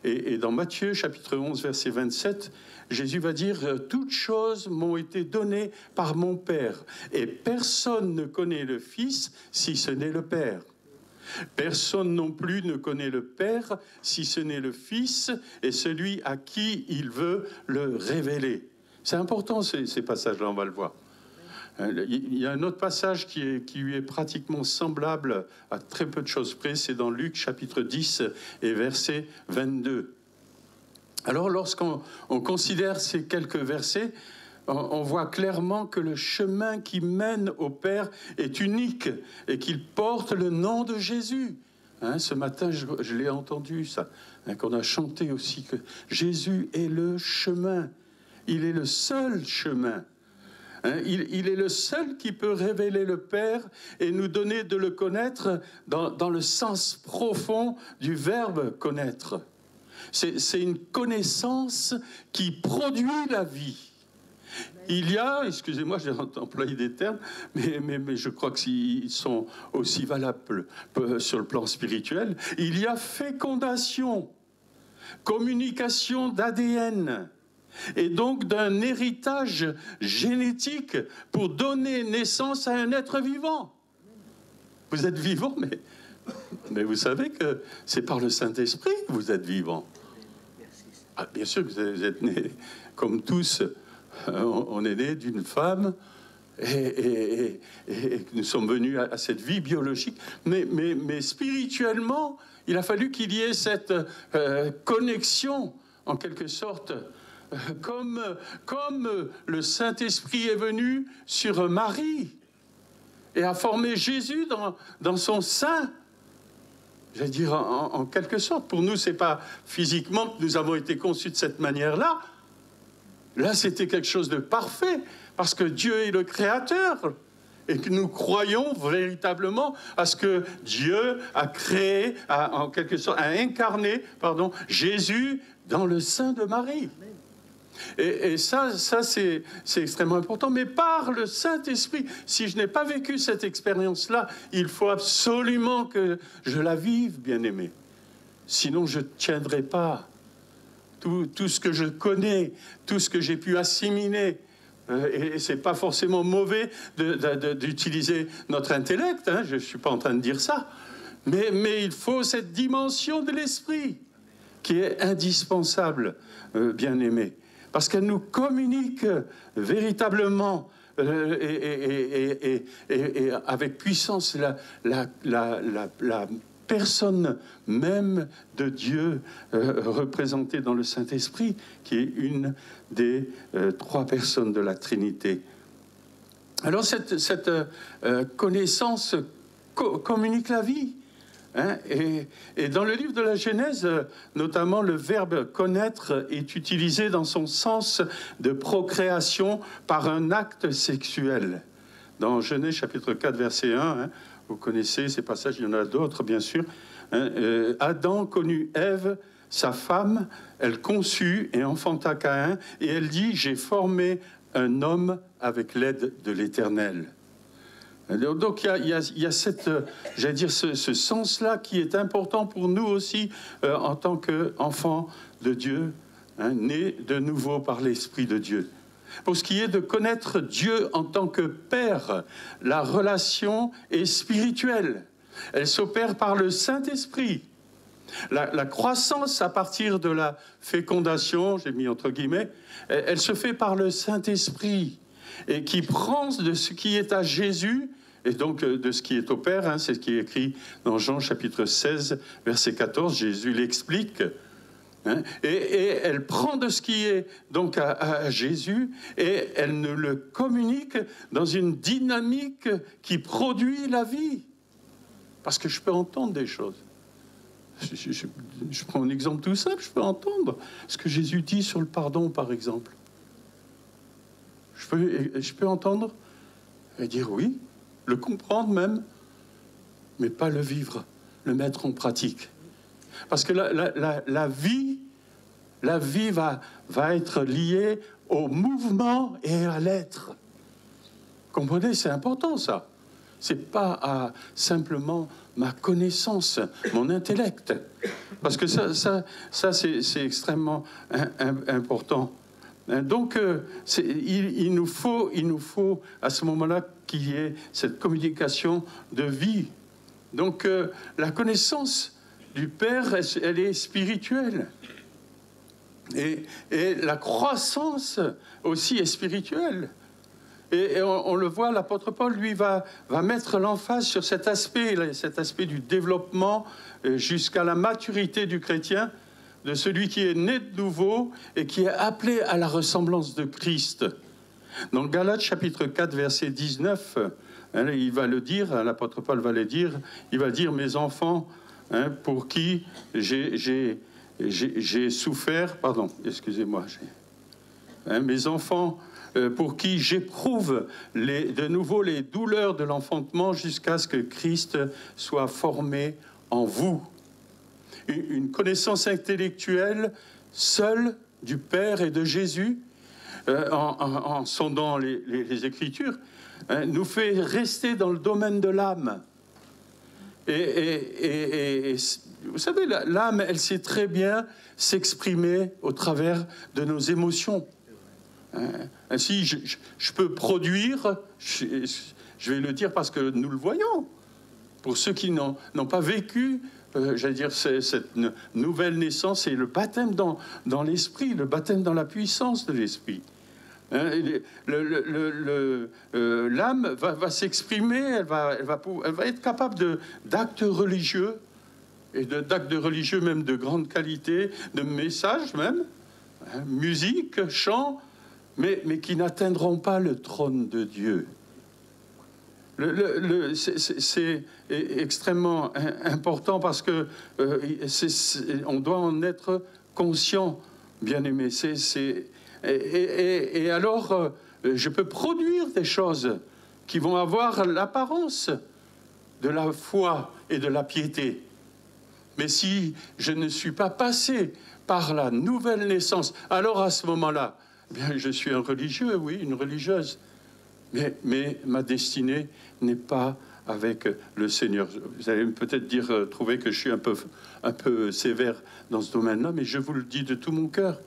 Et dans Matthieu chapitre 11, verset 27, Jésus va dire, toutes choses m'ont été données par mon Père. Et personne ne connaît le Fils si ce n'est le Père. Personne non plus ne connaît le Père si ce n'est le Fils et celui à qui il veut le révéler. C'est important ces passages-là, on va le voir. Il y a un autre passage qui lui est pratiquement semblable à très peu de choses près, c'est dans Luc chapitre 10 et verset 22. Alors lorsqu'on considère ces quelques versets, on voit clairement que le chemin qui mène au Père est unique et qu'il porte le nom de Jésus. Ce matin, je l'ai entendu, ça, qu'on a chanté aussi, que Jésus est le chemin. Il est le seul chemin. Il est le seul qui peut révéler le Père et nous donner de le connaître dans le sens profond du verbe connaître. C'est une connaissance qui produit la vie. Il y a, excusez-moi, j'ai employé des termes, mais je crois qu'ils sont aussi valables sur le plan spirituel. Il y a fécondation, communication d'ADN, et donc d'un héritage génétique pour donner naissance à un être vivant. Vous êtes vivant, mais vous savez que c'est par le Saint-Esprit que vous êtes vivant. Ah, bien sûr que vous êtes nés comme tous. On est né d'une femme et nous sommes venus à cette vie biologique. Mais spirituellement, il a fallu qu'il y ait cette connexion, en quelque sorte, comme le Saint-Esprit est venu sur Marie et a formé Jésus dans son sein. J'allais dire, en quelque sorte, pour nous, ce n'est pas physiquement que nous avons été conçus de cette manière-là. Là, c'était quelque chose de parfait, parce que Dieu est le Créateur, et que nous croyons véritablement à ce que Dieu a créé, en quelque sorte, a incarné, Jésus dans le sein de Marie. Et ça c'est extrêmement important. Mais par le Saint-Esprit, si je n'ai pas vécu cette expérience-là, il faut absolument que je la vive, bien-aimé. Sinon, je ne tiendrai pas tout ce que je connais, tout ce que j'ai pu assimiler. Et ce n'est pas forcément mauvais d'utiliser notre intellect, hein, je ne suis pas en train de dire ça. Mais il faut cette dimension de l'esprit qui est indispensable, bien-aimé. Parce qu'elle nous communique véritablement et avec puissance la personne même de Dieu représentée dans le Saint-Esprit, qui est une des trois personnes de la Trinité. Alors cette connaissance communique la vie. Hein, et dans le livre de la Genèse, notamment, le verbe « connaître » est utilisé dans son sens de procréation par un acte sexuel. Dans Genèse chapitre 4, verset 1, hein, vous connaissez ces passages, il y en a d'autres, bien sûr. Hein, Adam connut Ève, sa femme, elle conçut et enfanta Caïn, et elle dit « J'ai formé un homme avec l'aide de l'Éternel ». Donc il y a cette, j'allais dire, ce sens-là qui est important pour nous aussi en tant qu'enfants de Dieu, hein, nés de nouveau par l'Esprit de Dieu. Pour ce qui est de connaître Dieu en tant que Père, la relation est spirituelle. Elle s'opère par le Saint-Esprit. La croissance à partir de la fécondation, j'ai mis entre guillemets, elle se fait par le Saint-Esprit et qui prend de ce qui est à Jésus et donc de ce qui est au Père, hein, c'est ce qui est écrit dans Jean chapitre 16, verset 14, Jésus l'explique, hein, et elle prend de ce qui est donc à Jésus et elle nous le communique dans une dynamique qui produit la vie. Parce que je peux entendre des choses. Je prends un exemple tout simple, je peux entendre ce que Jésus dit sur le pardon, par exemple. Je peux entendre et dire oui, le comprendre même, mais pas le vivre, le mettre en pratique. Parce que la vie va être liée au mouvement et à l'être. Comprenez, c'est important ça. C'est pas simplement ma connaissance, mon intellect. Parce que ça c'est extrêmement important. Donc, il nous faut à ce moment-là qu'il y ait cette communication de vie. Donc, la connaissance du Père, elle est spirituelle. Et la croissance aussi est spirituelle. Et on le voit, l'apôtre Paul, lui, va mettre l'emphase sur cet aspect du développement jusqu'à la maturité du chrétien, de celui qui est né de nouveau et qui est appelé à la ressemblance de Christ. Dans Galates chapitre 4, verset 19, hein, il va le dire, l'apôtre Paul va le dire, il va dire « Mes enfants, hein, pour qui j'ai souffert... » Pardon, excusez-moi. Hein, mes enfants, pour qui j'éprouve de nouveau les douleurs de l'enfantement jusqu'à ce que Christ soit formé en vous. Une connaissance intellectuelle seule du Père et de Jésus, en sondant les Écritures, hein, nous fait rester dans le domaine de l'âme. Et vous savez, l'âme, elle sait très bien s'exprimer au travers de nos émotions. Hein, ainsi, je peux produire, je vais le dire parce que nous le voyons, pour ceux qui n'ont pas vécu, j'allais dire, cette nouvelle naissance et le baptême dans l'esprit, le baptême dans la puissance de l'esprit. Hein, l'âme va s'exprimer, elle va être capable d'actes religieux, et d'actes religieux même de grande qualité, de messages même, hein, musique, chant, mais qui n'atteindront pas le trône de Dieu. C'est extrêmement important parce que on doit en être conscient, bien-aimé. Et alors, je peux produire des choses qui vont avoir l'apparence de la foi et de la piété. Mais si je ne suis pas passé par la nouvelle naissance, alors à ce moment-là, eh bien, je suis un religieux, oui, une religieuse. Mais ma destinée n'est pas avec le Seigneur. Vous allez peut-être trouver que je suis un peu sévère dans ce domaine-là, mais je vous le dis de tout mon cœur.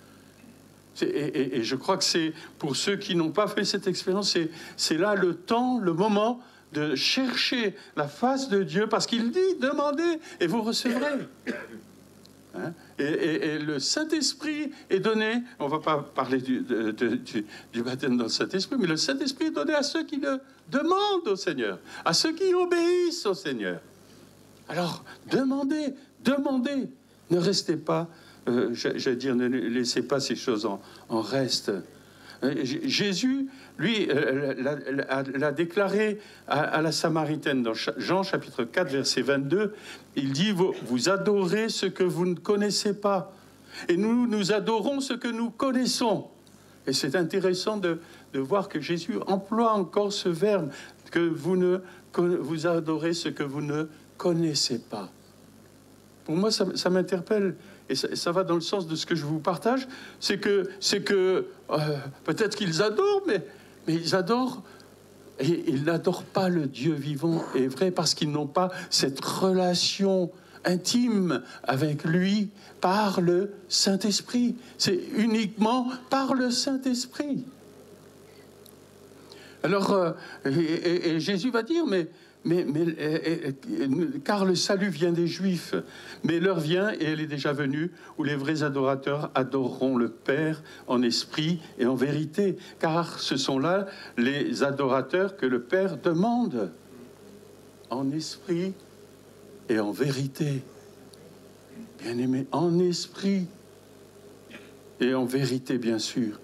Et je crois que c'est pour ceux qui n'ont pas fait cette expérience, c'est là le temps, le moment de chercher la face de Dieu, parce qu'il dit, demandez et vous recevrez. Hein? Et le Saint-Esprit est donné, on ne va pas parler du baptême dans le Saint-Esprit, mais le Saint-Esprit est donné à ceux qui le demandent au Seigneur, à ceux qui obéissent au Seigneur. Alors, demandez, ne restez pas, j'allais dire, ne laissez pas ces choses en reste. Jésus, lui, l'a déclaré à la Samaritaine dans Jean chapitre 4, verset 22. Il dit, vous adorez ce que vous ne connaissez pas. Et nous adorons ce que nous connaissons. Et c'est intéressant de voir que Jésus emploie encore ce verbe, que vous adorez ce que vous ne connaissez pas. Pour moi, ça m'interpelle. Et ça va dans le sens de ce que je vous partage, c'est que peut-être qu'ils adorent, mais ils adorent, et ils n'adorent pas le Dieu vivant et vrai, parce qu'ils n'ont pas cette relation intime avec lui par le Saint-Esprit. C'est uniquement par le Saint-Esprit. Alors, et Jésus va dire, car le salut vient des Juifs, mais l'heure vient, et elle est déjà venue, où les vrais adorateurs adoreront le Père en esprit et en vérité, car ce sont là les adorateurs que le Père demande, en esprit et en vérité. Bien-aimés, en esprit et en vérité, bien sûr.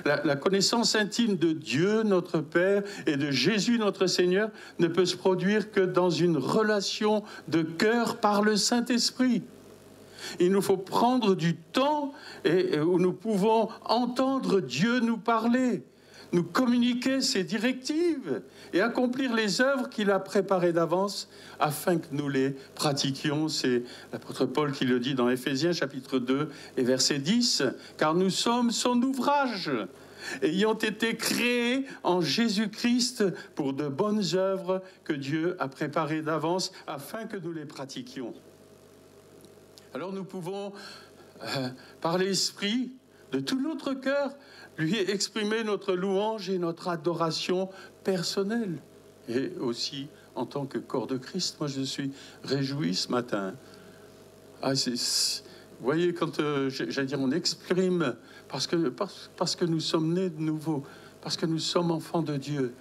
La connaissance intime de Dieu, notre Père, et de Jésus, notre Seigneur, ne peut se produire que dans une relation de cœur par le Saint-Esprit. Il nous faut prendre du temps où nous pouvons entendre Dieu nous parler, nous communiquer ses directives et accomplir les œuvres qu'il a préparées d'avance afin que nous les pratiquions. C'est l'apôtre Paul qui le dit dans Éphésiens chapitre 2 et verset 10, « Car nous sommes son ouvrage, ayant été créés en Jésus-Christ pour de bonnes œuvres que Dieu a préparées d'avance afin que nous les pratiquions. » Alors nous pouvons, par l'Esprit, de tout notre cœur, lui exprimer notre louange et notre adoration personnelle. Et aussi en tant que corps de Christ. Moi, je suis réjoui ce matin. Vous voyez, quand j'allais dire, on exprime, parce que nous sommes nés de nouveau, parce que nous sommes enfants de Dieu,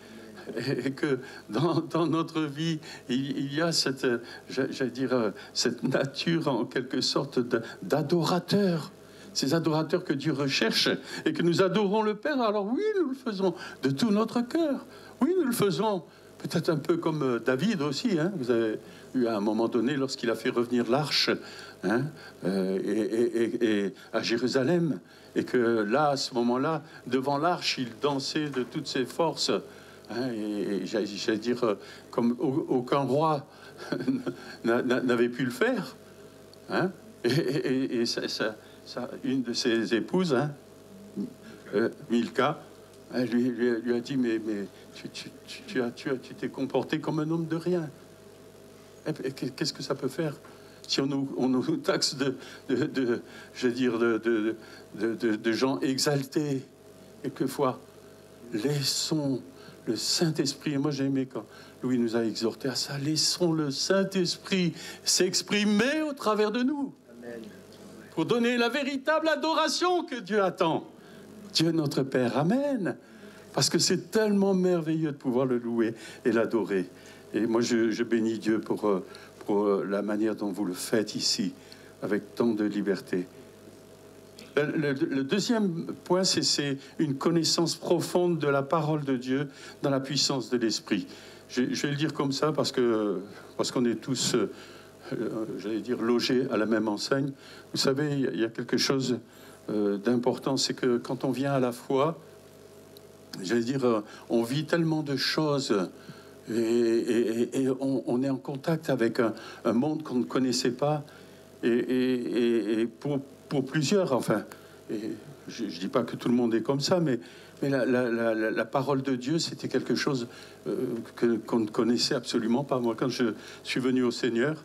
et que dans notre vie, il y a cette, j'allais dire, cette nature en quelque sorte d'adorateur. Ces adorateurs que Dieu recherche et que nous adorons le Père. Alors oui, nous le faisons de tout notre cœur. Oui, nous le faisons peut-être un peu comme David aussi. Hein. Vous avez eu à un moment donné, lorsqu'il a fait revenir l'arche et à Jérusalem, et que là, à ce moment-là, devant l'arche, il dansait de toutes ses forces. Hein, et j'allais dire, comme aucun roi n'avait pu le faire. Hein. Et ça, une de ses épouses, hein, Milka, lui a dit, mais tu t'es comporté comme un homme de rien. Et qu'est-ce que ça peut faire si on nous taxe de gens exaltés? Quelquefois, laissons le Saint-Esprit, et moi j'ai aimé quand Louis nous a exhortés à ça, laissons le Saint-Esprit s'exprimer au travers de nous. Amen. Pour donner la véritable adoration que Dieu attend. Dieu notre Père, Amen. Parce que c'est tellement merveilleux de pouvoir le louer et l'adorer. Et moi je bénis Dieu pour la manière dont vous le faites ici, avec tant de liberté. Le deuxième point, c'est une connaissance profonde de la parole de Dieu dans la puissance de l'Esprit. Je vais le dire comme ça parce qu'on est tous, j'allais dire, logés à la même enseigne. Vous savez, il y a quelque chose d'important, c'est que quand on vient à la foi, j'allais dire, on vit tellement de choses et on est en contact avec un monde qu'on ne connaissait pas. Et pour plusieurs, enfin, et je ne dis pas que tout le monde est comme ça, mais la parole de Dieu, c'était quelque chose qu'on ne connaissait absolument pas. Moi, quand je suis venu au Seigneur,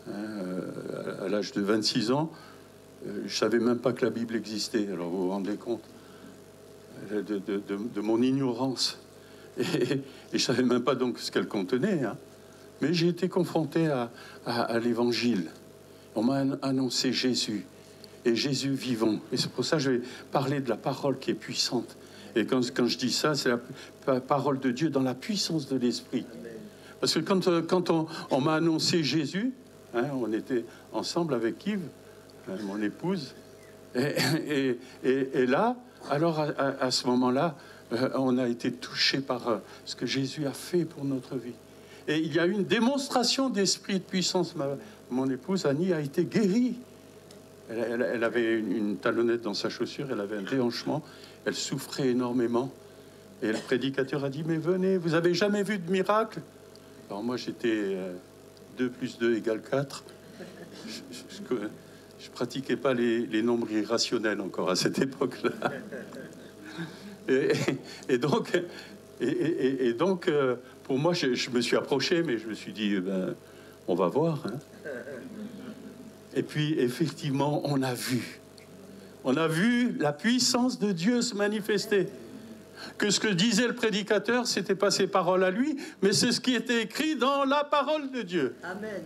à l'âge de 26 ans, je ne savais même pas que la Bible existait. Alors vous vous rendez compte de mon ignorance. Et je ne savais même pas donc ce qu'elle contenait. Hein. Mais j'ai été confronté à l'Évangile. On m'a annoncé Jésus, et Jésus vivant. Et c'est pour ça que je vais parler de la parole qui est puissante. Et quand je dis ça, c'est la parole de Dieu dans la puissance de l'Esprit. Parce que quand on m'a annoncé Jésus, hein, on était ensemble avec Yves, mon épouse, et là, alors à ce moment-là, on a été touché par ce que Jésus a fait pour notre vie. Et il y a eu une démonstration d'esprit de puissance. Mon épouse Annie a été guérie. Elle avait une talonnette dans sa chaussure, elle avait un déhanchement, elle souffrait énormément. Et le prédicateur a dit, mais venez, vous avez jamais vu de miracle? Alors moi j'étais 2 + 2 = 4. Je pratiquais pas les nombres irrationnels encore à cette époque-là. Et donc, pour moi, je me suis approché, mais je me suis dit, ben, on va voir. Hein. Et puis, effectivement, on a vu la puissance de Dieu se manifester. Que ce que disait le prédicateur, c'était pas ses paroles à lui, mais c'est ce qui était écrit dans la parole de Dieu. Amen.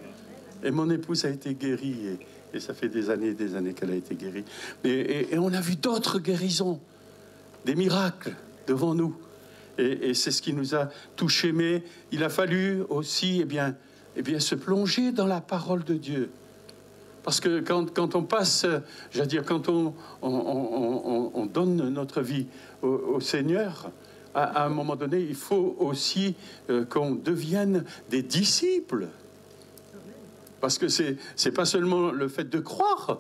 Et mon épouse a été guérie, et ça fait des années qu'elle a été guérie. Et on a vu d'autres guérisons, des miracles devant nous. Et c'est ce qui nous a touchés. Mais il a fallu aussi, eh bien, se plonger dans la parole de Dieu. Parce que quand on passe, j'allais dire, quand on donne notre vie au Seigneur, à un moment donné, il faut aussi qu'on devienne des disciples. Parce que c'est pas seulement le fait de croire,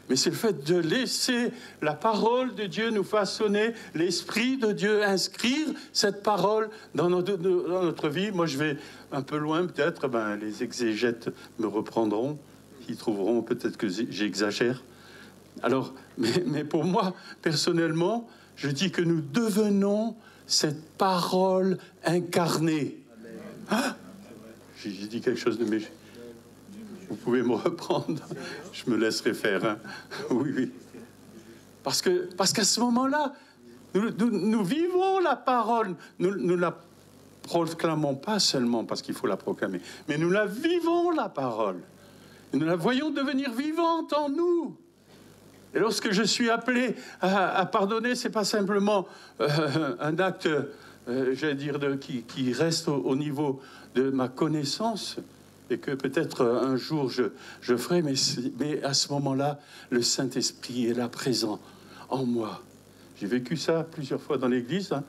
mais c'est le fait de laisser la parole de Dieu nous façonner, l'Esprit de Dieu inscrire cette parole dans notre vie. Moi, je vais un peu loin, peut-être, ben, les exégètes me reprendront, ils trouveront peut-être que j'exagère. Alors, mais pour moi, personnellement, je dis que nous devenons cette parole incarnée. Ah, j'ai dit quelque chose de méchant. Vous pouvez me reprendre, je me laisserai faire. Hein. Oui. Parce qu'à ce moment-là, nous vivons la parole. Nous la proclamons pas seulement parce qu'il faut la proclamer, mais nous la vivons, la parole. Et nous la voyons devenir vivante en nous. Et lorsque je suis appelé à pardonner, c'est pas simplement un acte, j'allais dire, qui reste au niveau de ma connaissance, et que peut-être un jour je ferai, mais à ce moment-là, le Saint-Esprit est là présent en moi. J'ai vécu ça plusieurs fois dans l'Église. Hein.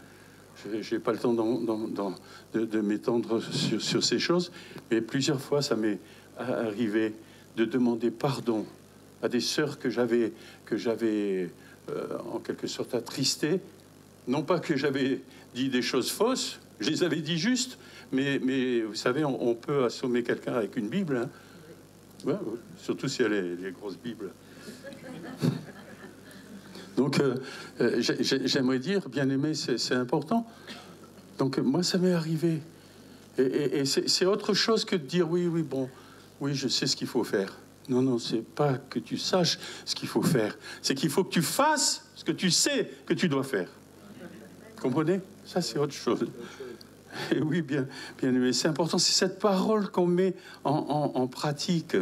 Je n'ai pas le temps de m'étendre sur ces choses, mais plusieurs fois, ça m'est arrivé de demander pardon à des sœurs que j'avais en quelque sorte attristées. Non pas que j'avais dit des choses fausses, je les avais dit justes, mais vous savez, on peut assommer quelqu'un avec une Bible, hein. Ouais, surtout si elle est les grosses Bibles. Donc, j'aimerais dire, bien aimé, c'est important. Donc, moi, ça m'est arrivé. Et c'est autre chose que de dire, oui, bon, oui, je sais ce qu'il faut faire. Non, c'est pas que tu saches ce qu'il faut faire. C'est qu'il faut que tu fasses ce que tu sais que tu dois faire. Vous comprenez? Ça, c'est autre chose. Et oui, bien aimé, c'est important. C'est cette parole qu'on met en pratique.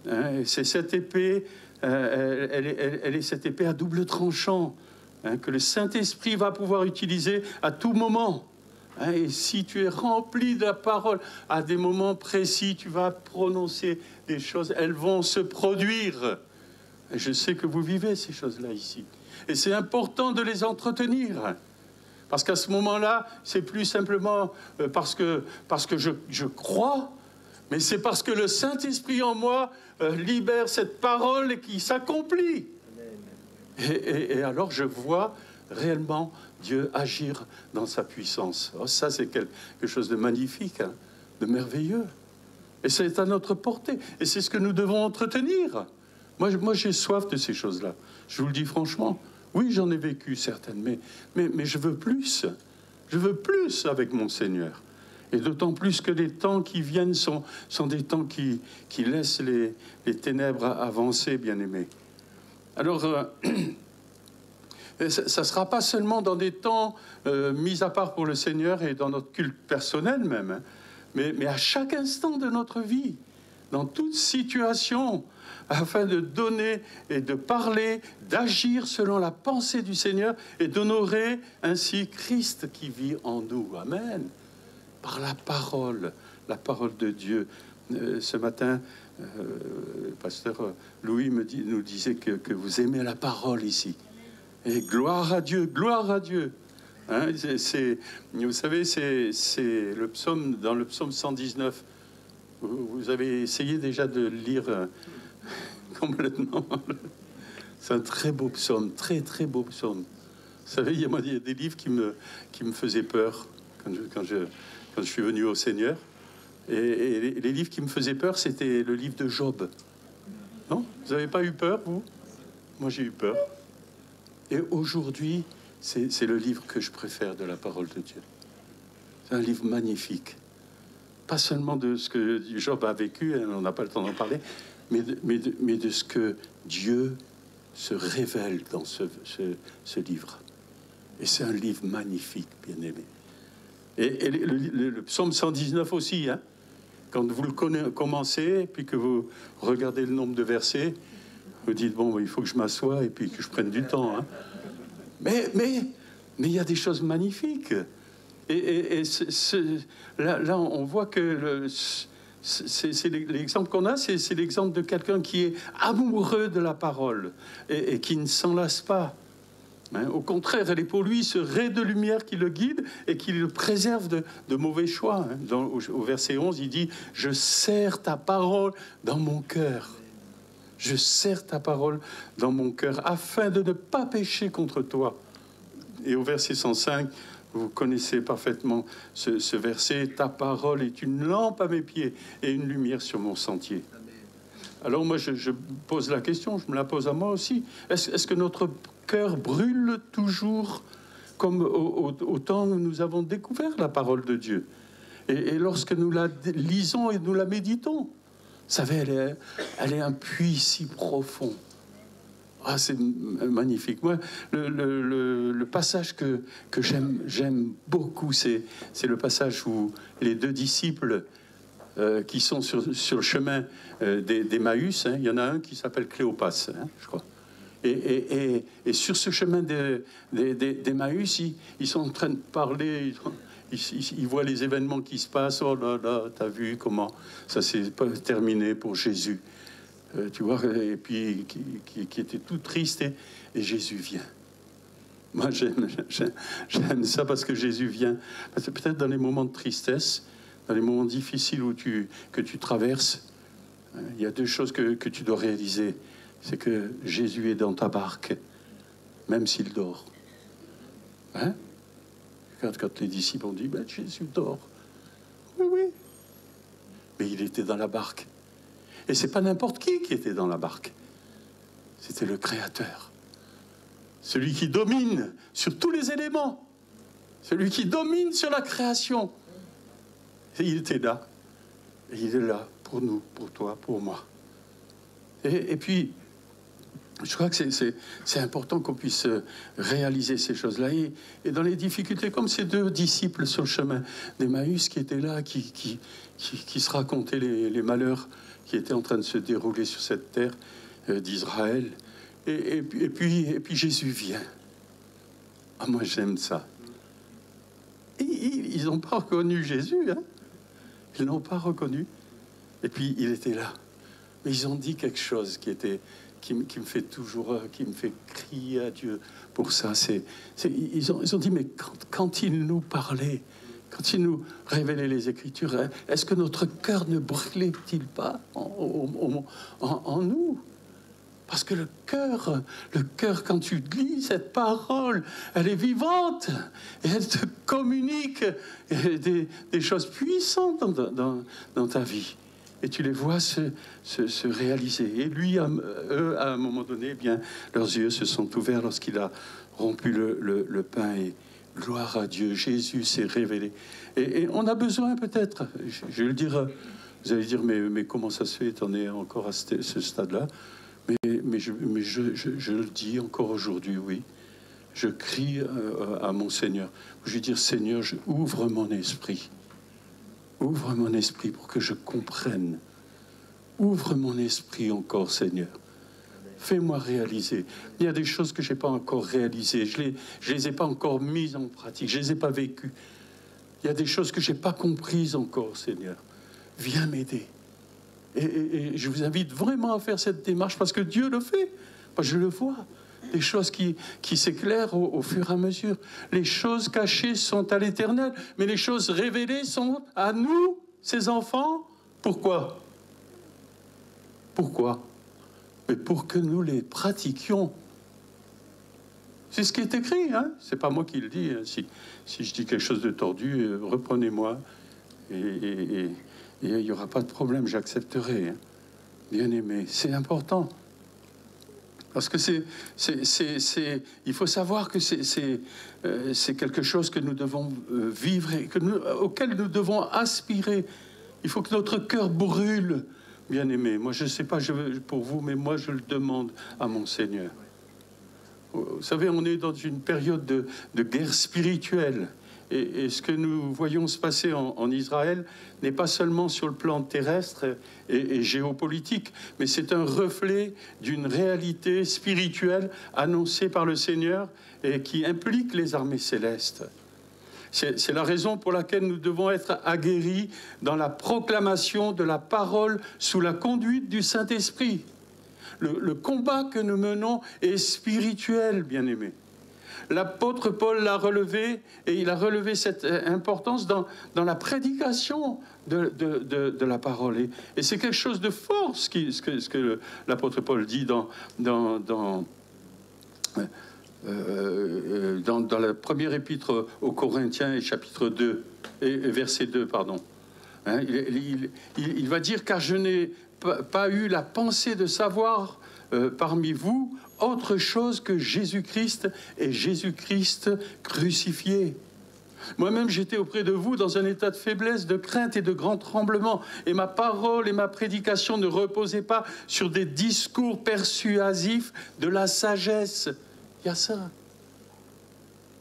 Hein, c'est cette épée, elle est cette épée à double tranchant, hein, que le Saint-Esprit va pouvoir utiliser à tout moment. Hein, et si tu es rempli de la parole, à des moments précis, tu vas prononcer des choses, elles vont se produire. Et je sais que vous vivez ces choses-là ici. Et c'est important de les entretenir. Parce qu'à ce moment-là, c'est plus simplement parce que je crois, mais c'est parce que le Saint-Esprit en moi libère cette parole qui s'accomplit. Et alors je vois réellement Dieu agir dans sa puissance. Oh, ça, c'est quelque chose de magnifique, hein, de merveilleux. Et c'est à notre portée. Et c'est ce que nous devons entretenir. Moi, j'ai soif de ces choses-là. Je vous le dis franchement. Oui, j'en ai vécu certaines, mais je veux plus. Je veux plus avec mon Seigneur. Et d'autant plus que les temps qui viennent sont des temps qui laissent les ténèbres avancer, bien-aimés. Alors, ça ne sera pas seulement dans des temps mis à part pour le Seigneur et dans notre culte personnel même, hein, mais à chaque instant de notre vie, dans toute situation, afin de donner et de parler, d'agir selon la pensée du Seigneur et d'honorer ainsi Christ qui vit en nous. Amen. Par la parole de Dieu. Ce matin, le pasteur Louis nous disait que vous aimez la parole ici. Et gloire à Dieu, gloire à Dieu. Hein, vous savez, c'est le psaume, dans le psaume 119. Vous avez essayé déjà de lire complètement. C'est un très beau psaume, très très beau psaume. Vous savez, il y a des livres qui me faisaient peur quand je suis venu au Seigneur. Et les livres qui me faisaient peur, c'était le livre de Job. Non? Vous n'avez pas eu peur, vous? Moi, j'ai eu peur. Et aujourd'hui, c'est le livre que je préfère de la parole de Dieu. C'est un livre magnifique. Pas seulement de ce que Job a vécu, on n'a pas le temps d'en parler, mais de ce que Dieu se révèle dans ce livre. Et c'est un livre magnifique, bien-aimé. Et le psaume 119 aussi, hein, quand vous le commencez, puis que vous regardez le nombre de versets, vous dites, bon, il faut que je m'assoie et puis que je prenne du temps. Hein. Mais il y a des choses magnifiques. Et là, on voit que c'est l'exemple qu'on a, c'est l'exemple de quelqu'un qui est amoureux de la parole et qui ne s'en lasse pas. Hein, au contraire, elle est pour lui ce ray de lumière qui le guide et qui le préserve de mauvais choix. Hein. Au verset 11, il dit « Je serre ta parole dans mon cœur. Je serre ta parole dans mon cœur afin de ne pas pécher contre toi. » Et au verset 105, vous connaissez parfaitement ce verset « Ta parole est une lampe à mes pieds et une lumière sur mon sentier. » Alors moi, je pose la question, je me la pose à moi aussi. Est-ce que notre cœur brûle toujours comme au temps où nous avons découvert la parole de Dieu? Et lorsque nous la lisons et nous la méditons, vous savez, elle est un puits si profond. Ah, c'est magnifique. Moi, le passage que j'aime beaucoup, c'est le passage où les deux disciples qui sont sur le chemin d'Emmaüs, hein, il y en a un qui s'appelle Cléopas, hein, je crois. Et sur ce chemin d'Emmaüs, ils sont en train de parler, ils voient les événements qui se passent. Oh là là, t'as vu comment ça s'est terminé pour Jésus. Tu vois, et puis qui était tout triste, et Jésus vient. Moi, j'aime ça parce que Jésus vient. Parce que peut-être dans les moments de tristesse, dans les moments difficiles que tu traverses, il y a deux choses que tu dois réaliser. C'est que Jésus est dans ta barque, même s'il dort. Hein? Quand les disciples ont dit, ben, Jésus dort. Oui, oui. Mais il était dans la barque. Et c'est pas n'importe qui était dans la barque. C'était le Créateur. Celui qui domine sur tous les éléments. Celui qui domine sur la création. Et il était là. Et il est là pour nous, pour toi, pour moi. Et puis, je crois que c'est important qu'on puisse réaliser ces choses-là. Et dans les difficultés, comme ces deux disciples sur le chemin d'Emmaüs qui étaient là, qui se racontaient les malheurs qui étaient en train de se dérouler sur cette terre d'Israël. Et puis Jésus vient. Ah, moi, j'aime ça. Ils n'ont pas reconnu Jésus, hein? Ils n'ont pas reconnu. Et puis, il était là. Mais ils ont dit quelque chose qui était qui me fait toujours, qui me fait crier à Dieu pour ça. Ils ont dit, mais quand il nous parlait, quand il nous révélait les Écritures, est-ce que notre cœur ne brûlait-il pas en nous? Parce que le cœur, quand tu lis cette parole, elle est vivante et elle te communique des choses puissantes dans ta vie. Et tu les vois se réaliser. Et lui, eux, à un moment donné, eh bien, leurs yeux se sont ouverts lorsqu'il a rompu le pain. Et gloire à Dieu, Jésus s'est révélé. Et on a besoin peut-être, je vais le dire, vous allez dire, mais comment ça se fait, t'en es encore à ce stade-là? Mais je le dis encore aujourd'hui, oui. Je crie à mon Seigneur. Je lui dis, Seigneur, ouvre mon esprit. Ouvre mon esprit pour que je comprenne. Ouvre mon esprit encore, Seigneur. Fais-moi réaliser. Il y a des choses que je n'ai pas encore réalisées. Je les ai pas encore mises en pratique. Je les ai pas vécues. Il y a des choses que je n'ai pas comprises encore, Seigneur. Viens m'aider. Et je vous invite vraiment à faire cette démarche parce que Dieu le fait. Moi, je le vois. Les choses qui s'éclairent au fur et à mesure. Les choses cachées sont à l'Éternel, mais les choses révélées sont à nous, ses enfants. Pourquoi? Pourquoi? Mais pour que nous les pratiquions. C'est ce qui est écrit, hein? C'est pas moi qui le dis. Hein. Si je dis quelque chose de tordu, reprenez-moi. Et il n'y aura pas de problème, j'accepterai. Hein. Bien aimé, c'est important. Parce que il faut savoir que c'est quelque chose que nous devons vivre et auquel nous devons aspirer. Il faut que notre cœur brûle, bien aimé. Moi, je ne sais pas pour vous, mais moi, je le demande à mon Seigneur. Vous savez, on est dans une période de guerre spirituelle. Et ce que nous voyons se passer en Israël n'est pas seulement sur le plan terrestre et géopolitique, mais c'est un reflet d'une réalité spirituelle annoncée par le Seigneur et qui implique les armées célestes. C'est la raison pour laquelle nous devons être aguerris dans la proclamation de la parole sous la conduite du Saint-Esprit. Le combat que nous menons est spirituel, bien-aimés. L'apôtre Paul l'a relevé, et il a relevé cette importance dans la prédication de la parole. Et c'est quelque chose de fort, ce que l'apôtre Paul dit dans la première épître aux Corinthiens, chapitre 2, et verset 2, pardon. Hein, il va dire, car je n'ai pas eu la pensée de savoir parmi vous autre chose que Jésus-Christ et Jésus-Christ crucifié. Moi-même, j'étais auprès de vous dans un état de faiblesse, de crainte et de grand tremblement. Et ma parole et ma prédication ne reposaient pas sur des discours persuasifs de la sagesse. Il y a ça.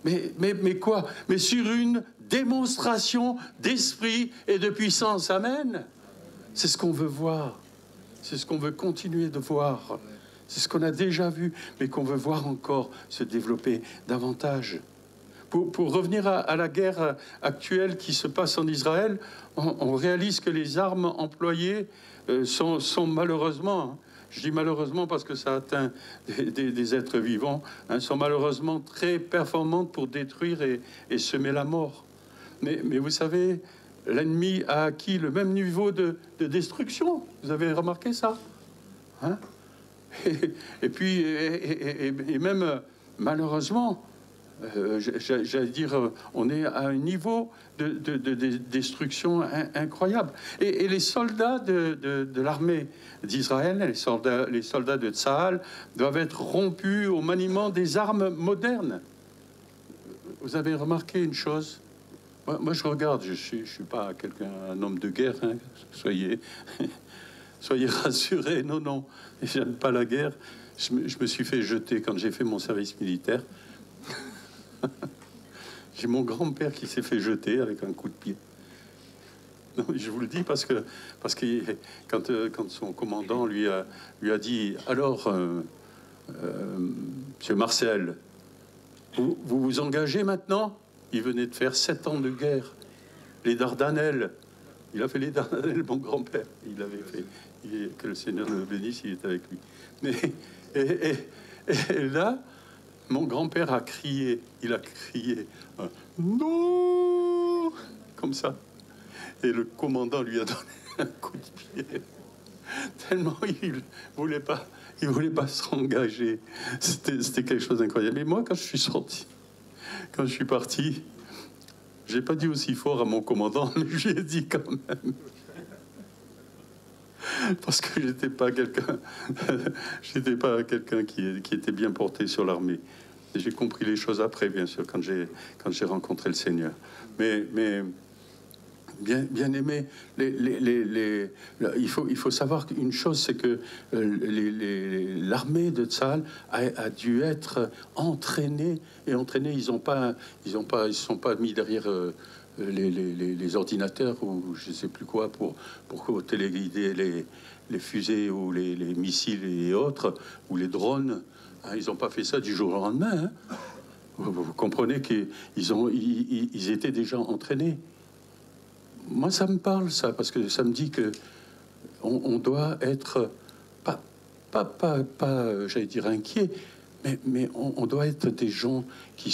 Mais quoi? Mais sur une démonstration d'esprit et de puissance. Amen. C'est ce qu'on veut voir. C'est ce qu'on veut continuer de voir. C'est ce qu'on a déjà vu, mais qu'on veut voir encore se développer davantage. Pour revenir à la guerre actuelle qui se passe en Israël, on réalise que les armes employées sont malheureusement, je dis malheureusement parce que ça atteint des êtres vivants, sont malheureusement très performantes pour détruire et semer la mort. Mais vous savez, l'ennemi a acquis le même niveau de destruction. Vous avez remarqué ça, hein? Et puis, et même, malheureusement, j'allais dire, on est à un niveau de destruction incroyable. Et les soldats de l'armée d'Israël, les soldats de Tsahal, doivent être rompus au maniement des armes modernes. Vous avez remarqué une chose? Moi, je regarde, je suis pas un homme de guerre, hein, soyez rassurés. Non, j'aime pas la guerre. Je me suis fait jeter quand j'ai fait mon service militaire. J'ai mon grand-père qui s'est fait jeter avec un coup de pied. Non, je vous le dis parce que quand son commandant lui a dit, alors, Monsieur Marcel, vous vous engagez maintenant? Il venait de faire 7 ans de guerre, les Dardanelles. Il a fait les dardanelles, mon grand-père. Il avait fait. Que le Seigneur le bénisse, il est avec lui. Mais, et là, mon grand-père a crié. Il a crié non, comme ça. Et le commandant lui a donné un coup de pied. Tellement il voulait pas se rengager. C'était quelque chose d'incroyable. Et moi, quand je suis sorti, quand je suis parti, j'ai pas dit aussi fort à mon commandant, mais je lui ai dit quand même. Parce que j'étais pas quelqu'un qui était bien porté sur l'armée. Et j'ai compris les choses après, bien sûr, quand j'ai rencontré le Seigneur. Mais bien aimé, il faut savoir qu'une chose, c'est que l'armée de Tsahal a dû être entraînée et entraînée. Ils ne sont pas mis derrière les ordinateurs ou je ne sais plus quoi pour téléguider les fusées ou les missiles et autres ou les drones. Hein, ils n'ont pas fait ça du jour au lendemain. Hein. Vous comprenez qu'ils étaient déjà entraînés. Moi, ça me parle, ça, parce que ça me dit que on doit être pas j'allais dire inquiet, mais on doit être des gens qui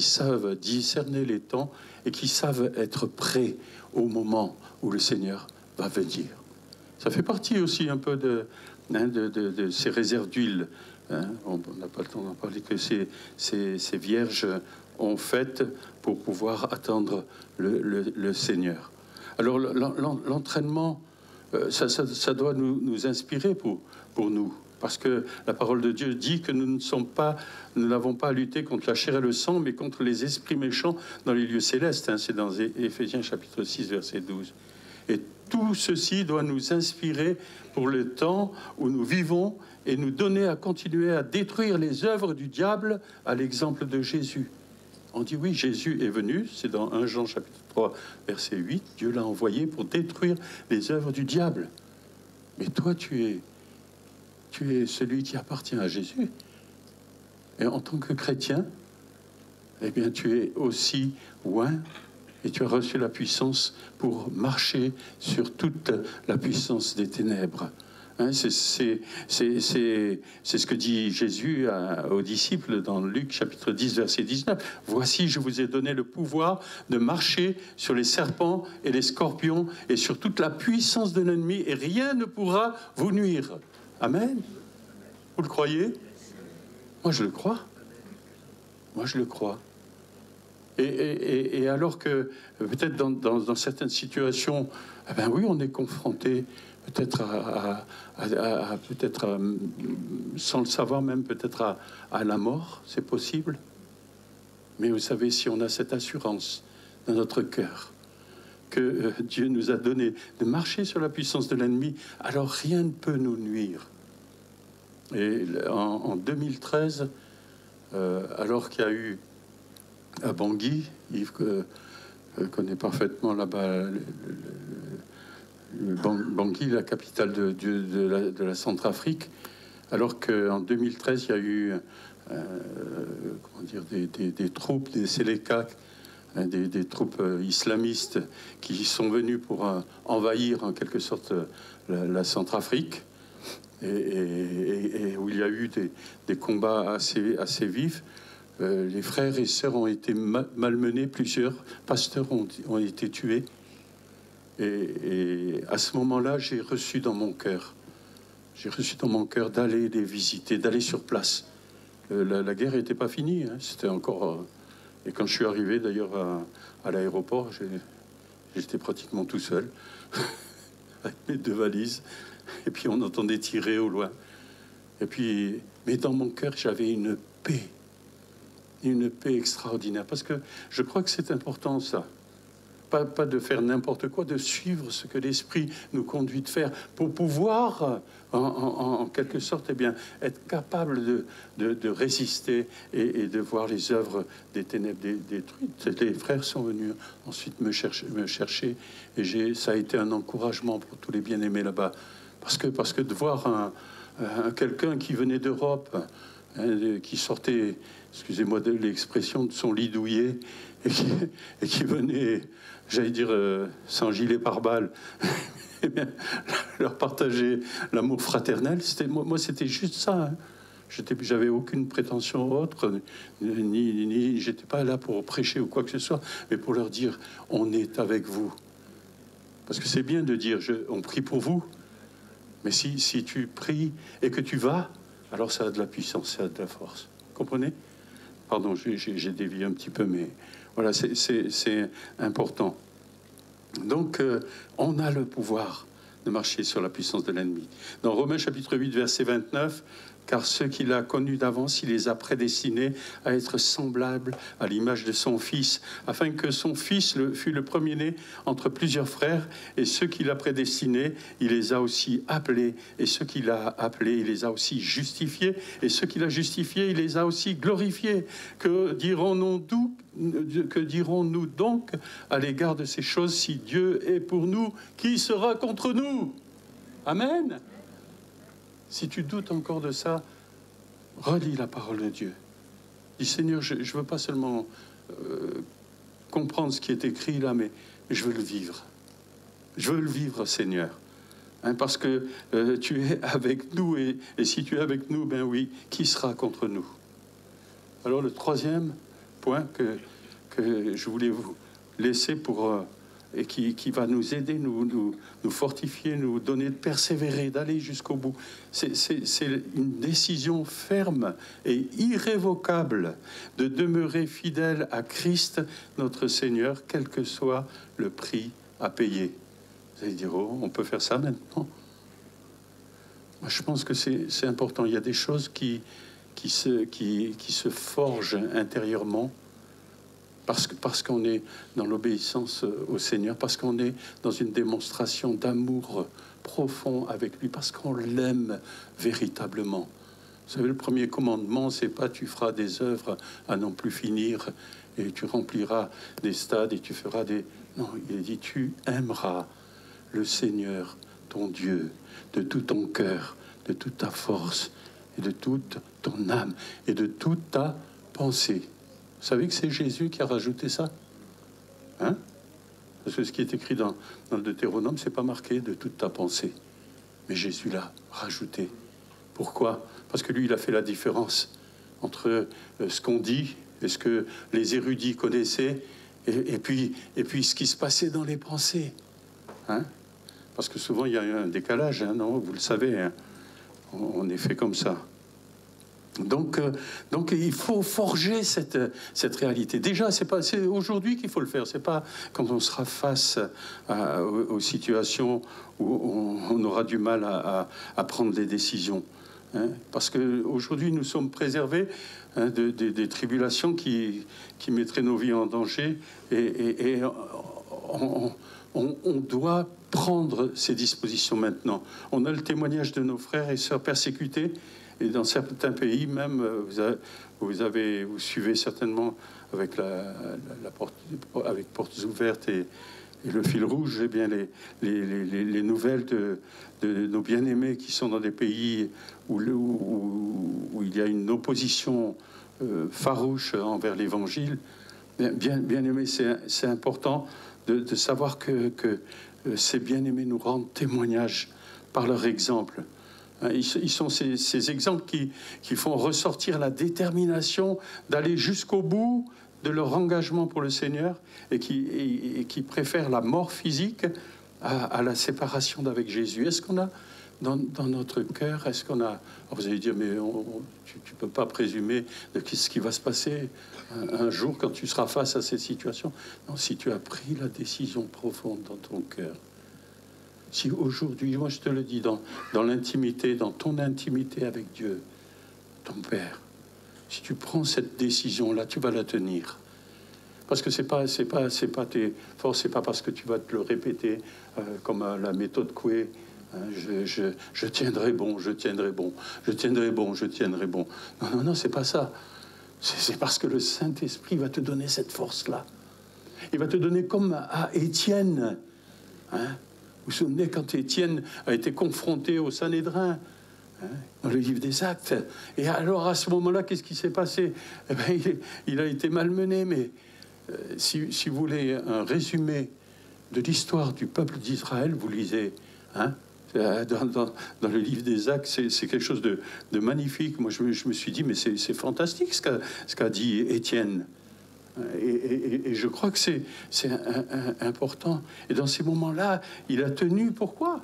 savent discerner les temps et qui savent être prêts au moment où le Seigneur va venir. Ça fait partie aussi un peu de ces réserves d'huile. Hein. On n'a pas le temps d'en parler, que ces vierges ont faites pour pouvoir attendre le Seigneur. Alors l'entraînement, ça doit nous inspirer pour nous. Parce que la parole de Dieu dit que nous n'avons pas à lutter contre la chair et le sang, mais contre les esprits méchants dans les lieux célestes. Hein, c'est dans Éphésiens chapitre 6, verset 12. Et tout ceci doit nous inspirer pour le temps où nous vivons et nous donner à continuer à détruire les œuvres du diable à l'exemple de Jésus. On dit oui, Jésus est venu, c'est dans 1 Jean chapitre 3, verset 8. Dieu l'a envoyé pour détruire les œuvres du diable. Mais toi, tu es celui qui appartient à Jésus. Et en tant que chrétien, eh bien, tu es aussi oint et tu as reçu la puissance pour marcher sur toute la puissance des ténèbres. Hein, c'est ce que dit Jésus aux disciples dans Luc chapitre 10, verset 19. « Voici, je vous ai donné le pouvoir de marcher sur les serpents et les scorpions et sur toute la puissance de l'ennemi et rien ne pourra vous nuire. » Amen. Vous le croyez? Moi, je le crois. Moi, je le crois. Et alors que peut-être dans certaines situations, eh ben oui, on est confronté peut-être sans le savoir même, peut-être à la mort, c'est possible. Mais vous savez, si on a cette assurance dans notre cœur que Dieu nous a donné de marcher sur la puissance de l'ennemi, alors rien ne peut nous nuire. Et en 2013, alors qu'il y a eu à Bangui, Yves connaît parfaitement là-bas Bangui, la capitale de la Centrafrique, alors qu'en 2013, il y a eu des troupes, des Séléka, des troupes islamistes qui sont venus pour envahir en quelque sorte la Centrafrique, et où il y a eu des combats assez vifs. Les frères et sœurs ont été malmenés, plusieurs pasteurs ont été tués. Et à ce moment-là, j'ai reçu dans mon cœur d'aller les visiter, d'aller sur place. La guerre n'était pas finie, hein, c'était encore... et quand je suis arrivé d'ailleurs à l'aéroport, j'étais pratiquement tout seul, avec mes 2 valises, et puis on entendait tirer au loin. Mais dans mon cœur, j'avais une paix extraordinaire, parce que je crois que c'est important, ça. Pas de faire n'importe quoi, de suivre ce que l'Esprit nous conduit de faire pour pouvoir, en quelque sorte, eh bien, être capable de résister et de voir les œuvres des ténèbres détruites. Les frères sont venus ensuite me chercher et ça a été un encouragement pour tous les bien-aimés là-bas. Parce que de voir quelqu'un qui venait d'Europe, hein, qui sortait, excusez-moi de l'expression, de son lit douillet, et qui venait, j'allais dire, sans gilet pare-balles, eh bien, leur partager l'amour fraternel. Moi, c'était juste ça. Hein. J'avais aucune prétention autre, ni j'étais pas là pour prêcher ou quoi que ce soit, mais pour leur dire, on est avec vous. Parce que c'est bien de dire, on prie pour vous, mais si tu pries et que tu vas, alors ça a de la puissance, ça a de la force. Comprenez? Pardon, j'ai dévié un petit peu, mais voilà, c'est important. Donc, on a le pouvoir de marcher sur la puissance de l'ennemi. Dans Romains chapitre 8, verset 29, car ceux qu'il a connus d'avance, il les a prédestinés à être semblables à l'image de son Fils, afin que son Fils fût le premier-né entre plusieurs frères, et ceux qu'il a prédestinés, il les a aussi appelés, et ceux qu'il a appelés, il les a aussi justifiés, et ceux qu'il a justifiés, il les a aussi glorifiés. Que dirons-nous donc à l'égard de ces choses? Si Dieu est pour nous, qui sera contre nous? Amen. Si tu doutes encore de ça, relis la parole de Dieu. Dis, Seigneur, je ne veux pas seulement comprendre ce qui est écrit là, mais je veux le vivre. Je veux le vivre, Seigneur. Hein, parce que tu es avec nous, et si tu es avec nous, ben oui, qui sera contre nous? Alors le troisième point que je voulais vous laisser pour... et qui va nous aider, nous fortifier, nous donner de persévérer, d'aller jusqu'au bout. C'est une décision ferme et irrévocable de demeurer fidèle à Christ, notre Seigneur, quel que soit le prix à payer. Vous allez dire, oh, on peut faire ça maintenant? Moi, je pense que c'est important. Il y a des choses qui se forgent intérieurement, parce qu'on est dans l'obéissance au Seigneur, parce qu'on est dans une démonstration d'amour profond avec lui, parce qu'on l'aime véritablement. Vous savez, le premier commandement, c'est pas tu feras des œuvres à n'en plus finir et tu rempliras des stades et tu feras des... Non, il dit tu aimeras le Seigneur, ton Dieu, de tout ton cœur, de toute ta force et de toute ton âme et de toute ta pensée. Vous savez que c'est Jésus qui a rajouté ça, hein? Parce que ce qui est écrit dans le Deutéronome, c'est pas marqué de toute ta pensée. Mais Jésus l'a rajouté. Pourquoi? Parce que lui, il a fait la différence entre ce qu'on dit et ce que les érudits connaissaient, et puis ce qui se passait dans les pensées. Hein? Parce que souvent, il y a un décalage, hein, non? Vous le savez, hein? On est fait comme ça. Donc, il faut forger cette réalité. Déjà, c'est aujourd'hui qu'il faut le faire. C'est pas quand on sera face aux situations où on aura du mal à prendre des décisions. Hein, parce qu'aujourd'hui, nous sommes préservés, hein, des tribulations qui mettraient nos vies en danger. Et on doit prendre ces dispositions maintenant. On a le témoignage de nos frères et sœurs persécutés. Et dans certains pays, même, vous suivez certainement avec avec Portes Ouvertes et le fil rouge, eh bien les nouvelles de nos bien-aimés qui sont dans des pays où il y a une opposition farouche envers l'Évangile. Bien-aimés, c'est important de savoir que ces bien-aimés nous rendent témoignage par leur exemple. Ils sont ces exemples qui font ressortir la détermination d'aller jusqu'au bout de leur engagement pour le Seigneur et qui préfèrent la mort physique à la séparation d'avec Jésus. Est-ce qu'on a dans notre cœur, est-ce qu'on a... Alors vous allez dire, mais tu ne peux pas présumer de ce qui va se passer un jour quand tu seras face à ces situations. Non, si tu as pris la décision profonde dans ton cœur, si aujourd'hui, moi je te le dis, dans l'intimité, dans ton intimité avec Dieu, ton Père, si tu prends cette décision-là, tu vas la tenir. Parce que c'est pas tes forces, c'est pas parce que tu vas te le répéter comme la méthode Coué. Hein, je tiendrai bon, je tiendrai bon, je tiendrai bon, je tiendrai bon. Non, c'est pas ça. C'est parce que le Saint-Esprit va te donner cette force-là. Il va te donner comme à Étienne, hein. Vous vous souvenez quand Étienne a été confronté au Sanhédrin, dans le livre des Actes. Et alors, à ce moment-là, qu'est-ce qui s'est passé? Eh bien, il a été malmené, mais si vous voulez un résumé de l'histoire du peuple d'Israël, vous lisez, hein, dans le livre des Actes, c'est quelque chose de magnifique. Moi, je me suis dit, mais c'est fantastique ce qu'a dit Étienne. Et je crois que c'est important. Et dans ces moments-là, il a tenu. Pourquoi?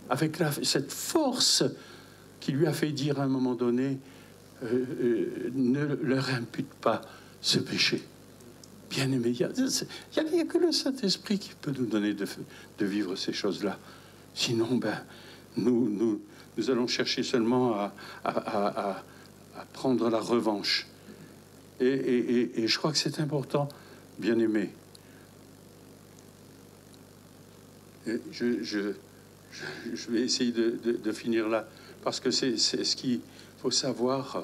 Avec cette force qui lui a fait dire à un moment donné, ne leur impute pas ce péché. Bien aimé, il n'y a que le Saint-Esprit qui peut nous donner de vivre ces choses-là. Sinon, nous allons chercher seulement à prendre la revanche. Et je crois que c'est important, bien aimé. Je vais essayer de finir là, parce que c'est ce qu'il faut savoir,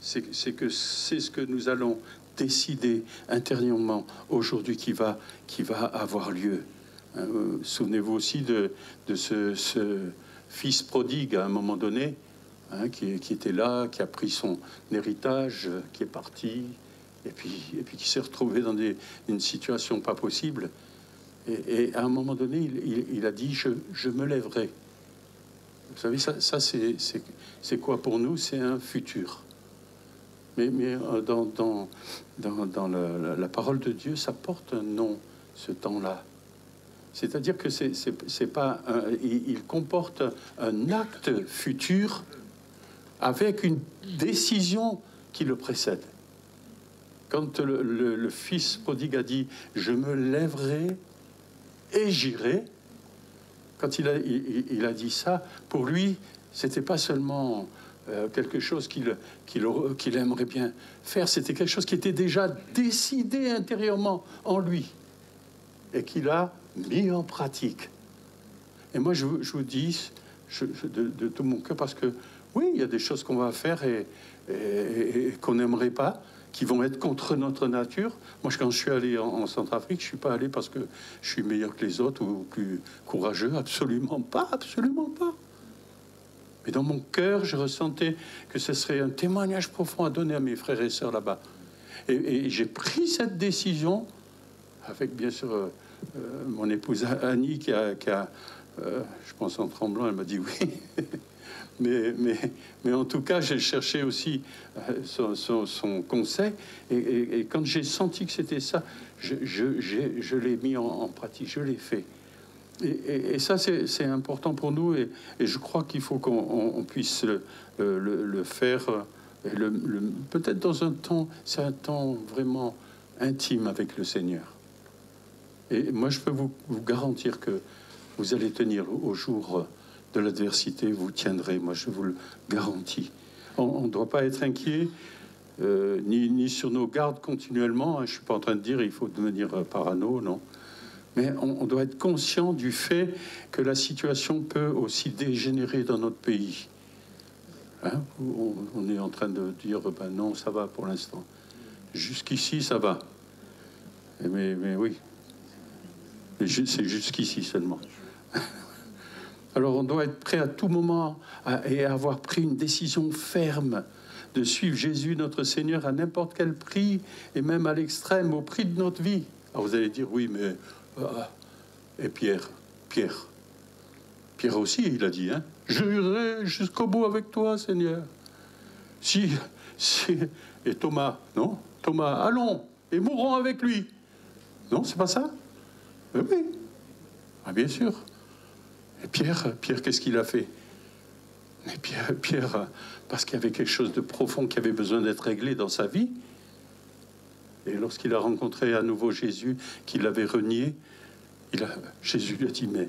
c'est que c'est ce que nous allons décider intérieurement aujourd'hui qui va avoir lieu. Souvenez-vous aussi de ce fils prodigue à un moment donné, hein, qui était là, qui a pris son héritage, qui est parti, et puis qui s'est retrouvé dans une situation pas possible. Et à un moment donné, il a dit, je me lèverai. Vous savez, ça c'est quoi pour nous? C'est un futur. Mais dans la parole de Dieu, ça porte un nom, ce temps-là. C'est-à-dire que c'est pas il comporte un acte futur avec une décision qui le précède. Quand le fils prodigue a dit « Je me lèverai et j'irai », quand il a dit ça, pour lui, c'était pas seulement quelque chose qu'il aimerait bien faire, c'était quelque chose qui était déjà décidé intérieurement en lui et qu'il a mis en pratique. Et moi, je vous dis de tout mon cœur, parce que oui, il y a des choses qu'on va faire et qu'on n'aimerait pas, qui vont être contre notre nature. Moi, quand je suis allé en Centrafrique, je ne suis pas allé parce que je suis meilleur que les autres ou plus courageux. Absolument pas, absolument pas. Mais dans mon cœur, je ressentais que ce serait un témoignage profond à donner à mes frères et sœurs là-bas. Et j'ai pris cette décision avec, bien sûr, mon épouse Annie qui a je pense en tremblant, elle m'a dit oui. mais en tout cas, j'ai cherché aussi son conseil. Et quand j'ai senti que c'était ça, je l'ai mis en pratique, je l'ai fait. Et ça, c'est important pour nous. Et je crois qu'il faut qu'on puisse le faire, peut-être dans un temps, c'est un temps vraiment intime avec le Seigneur. Et moi, je peux vous garantir que vous allez tenir au jour de l'adversité, vous tiendrez, moi je vous le garantis. On ne doit pas être inquiet, ni sur nos gardes continuellement. Je ne suis pas en train de dire il faut devenir parano, non. Mais on doit être conscient du fait que la situation peut aussi dégénérer dans notre pays. Hein? On est en train de dire ben non, ça va pour l'instant. Jusqu'ici, ça va. Mais oui. C'est jusqu'ici seulement. Alors on doit être prêt à tout moment et avoir pris une décision ferme de suivre Jésus, notre Seigneur, à n'importe quel prix, et même à l'extrême, au prix de notre vie. Alors vous allez dire, oui, mais... et Pierre aussi, il a dit, hein, j'irai jusqu'au bout avec toi, Seigneur. Si, et Thomas, non? Thomas, allons, et mourrons avec lui. Non, c'est pas ça? Oui. Ah, bien sûr. Et Pierre, qu'est-ce qu'il a fait? Mais Pierre, parce qu'il y avait quelque chose de profond qui avait besoin d'être réglé dans sa vie. Et lorsqu'il a rencontré à nouveau Jésus, qu'il l'avait renié, Jésus lui a dit, mais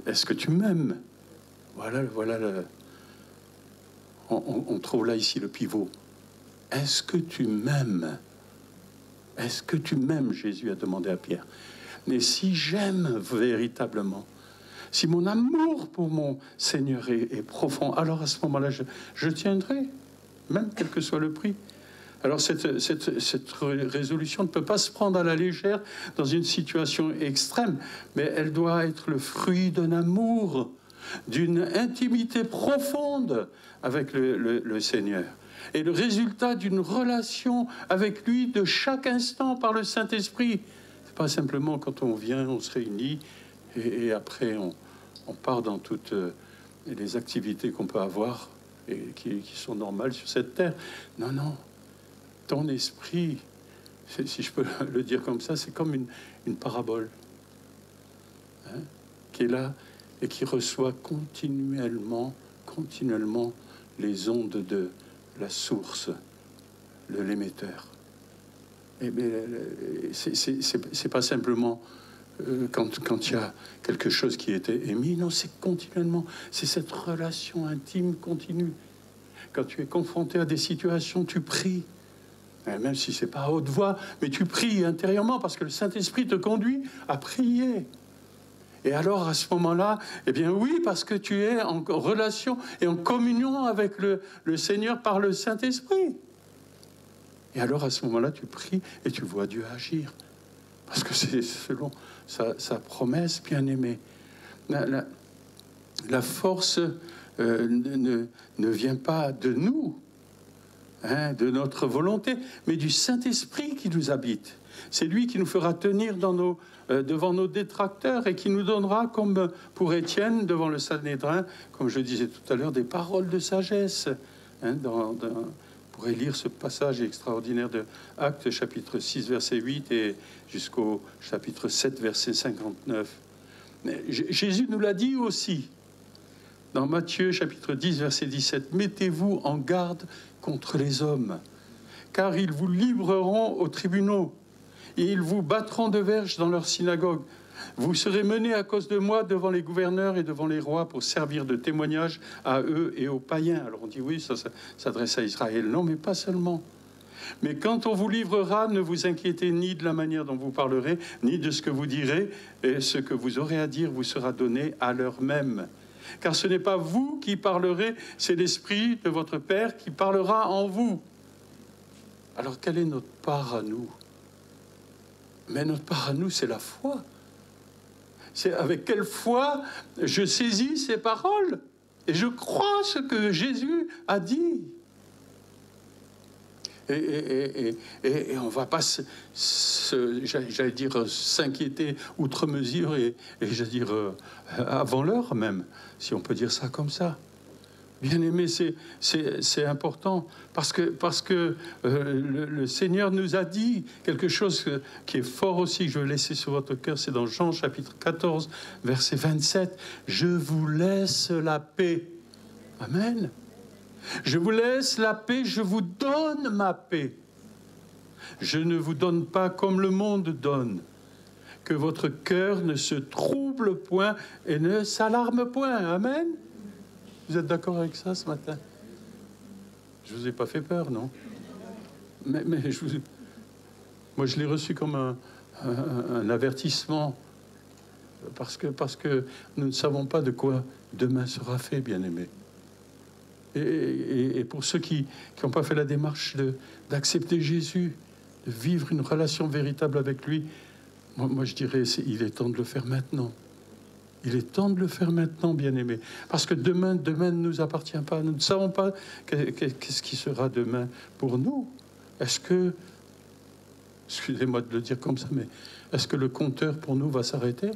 est-ce que tu m'aimes? Voilà on trouve là ici le pivot. Est-ce que tu m'aimes? Est-ce que tu m'aimes? Jésus a demandé à Pierre. Mais si j'aime véritablement, si mon amour pour mon Seigneur est profond, alors à ce moment-là, je tiendrai, même quel que soit le prix. Alors cette résolution ne peut pas se prendre à la légère dans une situation extrême, mais elle doit être le fruit d'un amour d'une intimité profonde avec le Seigneur. Et le résultat d'une relation avec lui de chaque instant par le Saint-Esprit. C'est pas simplement quand on vient, on se réunit et après on part dans toutes les activités qu'on peut avoir et qui sont normales sur cette terre. Non, non. Ton esprit, si je peux le dire comme ça, c'est comme une parabole, hein, qui est là et qui reçoit continuellement les ondes de la source, de l'émetteur. Et c'est pas simplement quand il y a quelque chose qui était émis, non, c'est continuellement, c'est cette relation intime continue. Quand tu es confronté à des situations, tu pries. Même si c'est pas à haute voix, mais tu pries intérieurement parce que le Saint-Esprit te conduit à prier. Et alors, à ce moment-là, eh bien oui, parce que tu es en relation et en communion avec le Seigneur par le Saint-Esprit. Et alors, à ce moment-là, tu pries et tu vois Dieu agir. Parce que c'est selon sa promesse bien-aimée. La force ne vient pas de nous, hein, de notre volonté, mais du Saint-Esprit qui nous habite. C'est lui qui nous fera tenir devant nos détracteurs et qui nous donnera, comme pour Étienne, devant le Sanhédrin, comme je disais tout à l'heure, des paroles de sagesse. Hein, vous pourrez lire ce passage extraordinaire de Actes, chapitre 6, verset 8, et jusqu'au chapitre 7, verset 59. Mais Jésus nous l'a dit aussi, dans Matthieu, chapitre 10, verset 17, « Mettez-vous en garde contre les hommes, car ils vous livreront aux tribunaux, et ils vous battront de verges dans leurs synagogues. Vous serez menés à cause de moi devant les gouverneurs et devant les rois pour servir de témoignage à eux et aux païens. » Alors on dit oui, ça s'adresse à Israël. Non, mais pas seulement. Mais quand on vous livrera, ne vous inquiétez ni de la manière dont vous parlerez, ni de ce que vous direz. Et ce que vous aurez à dire vous sera donné à l'heure même. Car ce n'est pas vous qui parlerez, c'est l'Esprit de votre Père qui parlera en vous. Alors quelle est notre part à nous? Mais notre part à nous, c'est la foi. C'est avec quelle foi je saisis ces paroles et je crois ce que Jésus a dit. Et on ne va pas, j'allais dire, s'inquiéter outre mesure et j'allais dire, avant l'heure même, si on peut dire ça comme ça. Bien aimé, c'est important parce que le Seigneur nous a dit quelque chose qui est fort aussi, que je vais laisser sur votre cœur, c'est dans Jean chapitre 14, verset 27. « Je vous laisse la paix. » Amen. « Je vous laisse la paix, je vous donne ma paix. Je ne vous donne pas comme le monde donne. Que votre cœur ne se trouble point et ne s'alarme point. » Amen. Vous êtes d'accord avec ça ce matin? Je vous ai pas fait peur, non? Mais moi, je l'ai reçu comme un avertissement parce que nous ne savons pas de quoi demain sera fait, bien-aimés. Et pour ceux qui n'ont pas fait la démarche d'accepter Jésus, de vivre une relation véritable avec lui, moi je dirais il est temps de le faire maintenant. Il est temps de le faire maintenant, bien-aimés. Parce que demain ne nous appartient pas. Nous ne savons pas qu'est-ce qui sera demain pour nous. Est-ce que, excusez-moi de le dire comme ça, mais est-ce que le compteur pour nous va s'arrêter?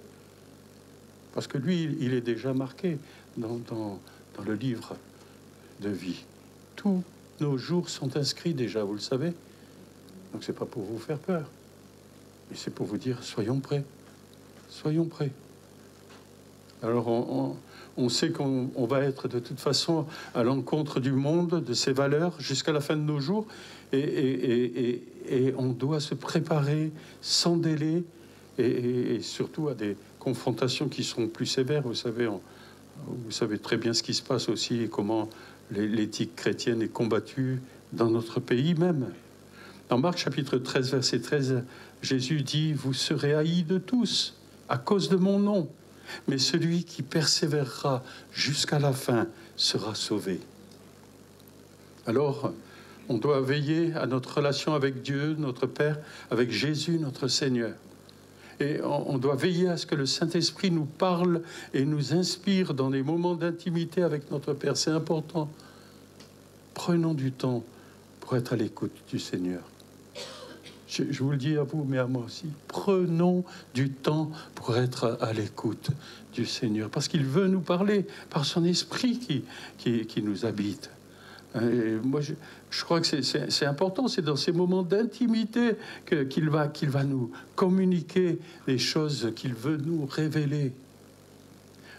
Parce que lui, il est déjà marqué dans le livre de vie. Tous nos jours sont inscrits déjà, vous le savez. Donc c'est pas pour vous faire peur. Mais c'est pour vous dire, soyons prêts. Soyons prêts. Alors, on sait qu'on va être de toute façon à l'encontre du monde, de ses valeurs, jusqu'à la fin de nos jours. Et on doit se préparer sans délai et surtout à des confrontations qui seront plus sévères. Vous savez très bien ce qui se passe aussi et comment l'éthique chrétienne est combattue dans notre pays même. Dans Marc chapitre 13, verset 13, Jésus dit « Vous serez haïs de tous à cause de mon nom. Mais celui qui persévérera jusqu'à la fin sera sauvé. » Alors, on doit veiller à notre relation avec Dieu, notre Père, avec Jésus, notre Seigneur. Et on doit veiller à ce que le Saint-Esprit nous parle et nous inspire dans des moments d'intimité avec notre Père. C'est important. Prenons du temps pour être à l'écoute du Seigneur. Je vous le dis à vous, mais à moi aussi. Prenons du temps pour être à l'écoute du Seigneur, parce qu'il veut nous parler par son esprit qui nous habite. Et moi, je crois que c'est important. C'est dans ces moments d'intimité qu'il va nous communiquer les choses qu'il veut nous révéler.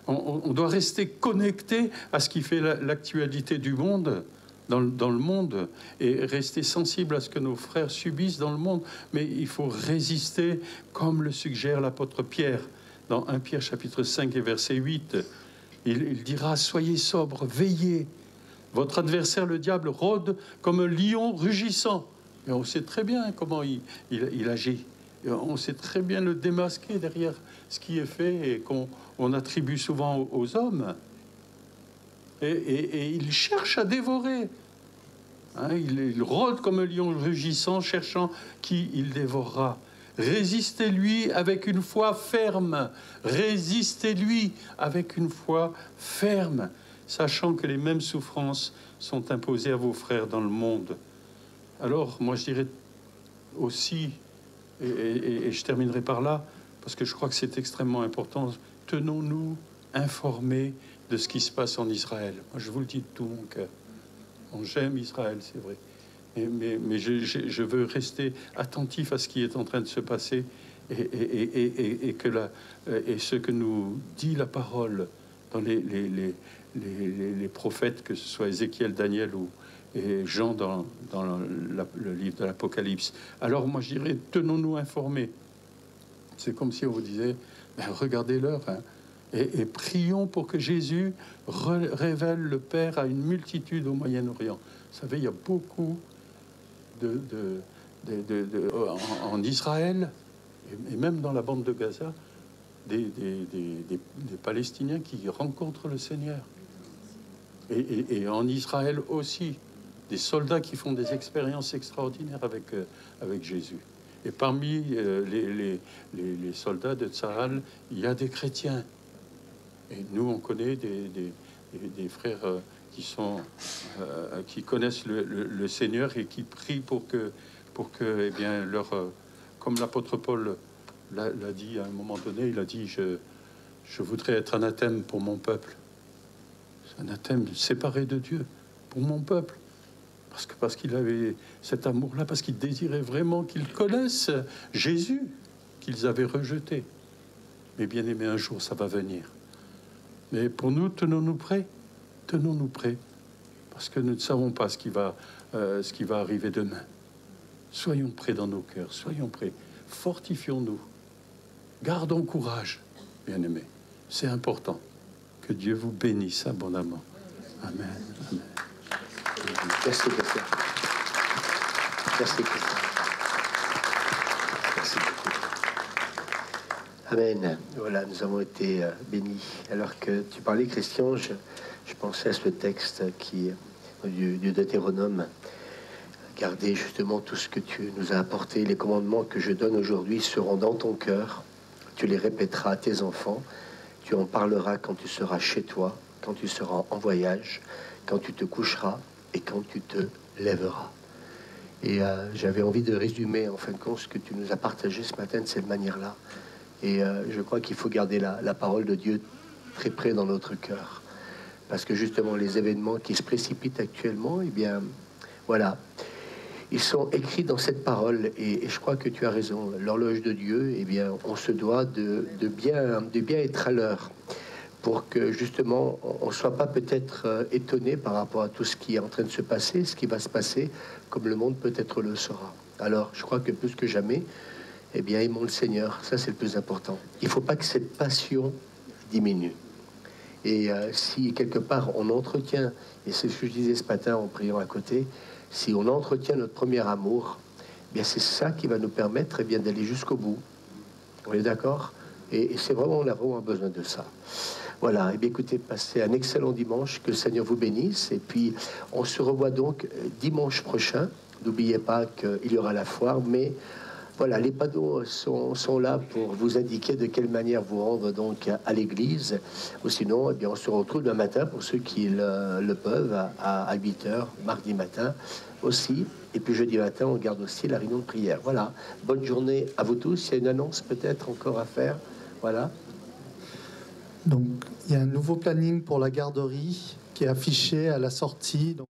On doit rester connecté à ce qui fait l'actualité du monde. Dans le monde, et rester sensible à ce que nos frères subissent dans le monde. Mais il faut résister, comme le suggère l'apôtre Pierre. Dans 1 Pierre chapitre 5 et verset 8, il dira « Soyez sobres, veillez. Votre adversaire, le diable, rôde comme un lion rugissant. » Et on sait très bien comment il agit. Et on sait très bien le démasquer derrière ce qui est fait et qu'on attribue souvent aux hommes. Et il cherche à dévorer. Hein, il rôde comme un lion rugissant, cherchant qui il dévorera. Résistez-lui avec une foi ferme. Résistez-lui avec une foi ferme, sachant que les mêmes souffrances sont imposées à vos frères dans le monde. Alors, moi, je dirais aussi, et je terminerai par là, parce que je crois que c'est extrêmement important, tenons-nous informés de ce qui se passe en Israël. Moi, je vous le dis de tout mon cœur. J'aime Israël, c'est vrai. Mais je veux rester attentif à ce qui est en train de se passer et ce que nous dit la parole dans les prophètes, que ce soit Ézéchiel, Daniel et Jean dans le livre de l'Apocalypse. Alors moi, je dirais, tenons-nous informés. C'est comme si on vous disait, ben, regardez l'heure, hein. Et prions pour que Jésus révèle le Père à une multitude au Moyen-Orient. Vous savez, il y a beaucoup en Israël, et même dans la bande de Gaza, des Palestiniens qui rencontrent le Seigneur. Et en Israël aussi, des soldats qui font des expériences extraordinaires avec Jésus. Et parmi les soldats de Tsahal, il y a des chrétiens. Et nous, on connaît des frères qui connaissent le Seigneur et qui prient pour que eh bien, comme l'apôtre Paul l'a dit à un moment donné, il a dit je voudrais être anathème pour mon peuple. Anathème séparé de Dieu pour mon peuple. Parce qu'il avait cet amour-là, parce qu'il désirait vraiment qu'ils connaissent Jésus, qu'ils avaient rejeté. Mais bien aimé, un jour, ça va venir. Mais pour nous, tenons-nous prêts. Tenons-nous prêts. Parce que nous ne savons pas ce qui va arriver demain. Soyons prêts dans nos cœurs. Soyons prêts. Fortifions-nous. Gardons courage, bien-aimés. C'est important. Que Dieu vous bénisse abondamment. Amen. Amen. Merci, Christian. Merci, Christian. Merci beaucoup. Amen. Voilà, nous avons été bénis. Alors que tu parlais, Christian, je pensais à ce texte du Deutéronome. Gardez justement tout ce que tu nous as apporté. Les commandements que je donne aujourd'hui seront dans ton cœur. Tu les répéteras à tes enfants. Tu en parleras quand tu seras chez toi, quand tu seras en voyage, quand tu te coucheras et quand tu te lèveras. Et j'avais envie de résumer en fin de compte ce que tu nous as partagé ce matin de cette manière-là. Et je crois qu'il faut garder la parole de Dieu très près dans notre cœur. Parce que justement, les événements qui se précipitent actuellement, eh bien, voilà, ils sont écrits dans cette parole. Et je crois que tu as raison. L'horloge de Dieu, eh bien, on se doit de bien être à l'heure, pour que justement on ne soit pas peut-être étonné par rapport à tout ce qui est en train de se passer, ce qui va se passer, comme le monde peut-être le sera. Alors, je crois que plus que jamais, eh bien, aimons le Seigneur. Ça, c'est le plus important. Il ne faut pas que cette passion diminue. Et si quelque part on entretient, et c'est ce que je disais ce matin en priant à côté, si on entretient notre premier amour, eh bien c'est ça qui va nous permettre eh bien d'aller jusqu'au bout. On est d'accord? Et c'est vraiment, on a vraiment besoin de ça. Voilà, et bien écoutez, passez un excellent dimanche, que le Seigneur vous bénisse, et puis on se revoit donc dimanche prochain. N'oubliez pas qu'il y aura la foire, mais Voilà, les panneaux sont là pour vous indiquer de quelle manière vous rendre donc à l'église. Ou sinon, eh bien, on se retrouve le matin pour ceux qui le peuvent à 8 h, mardi matin aussi. Et puis jeudi matin, on garde aussi la réunion de prière. Voilà, bonne journée à vous tous. Il y a une annonce peut-être encore à faire. Voilà. Donc, il y a un nouveau planning pour la garderie qui est affiché à la sortie. Donc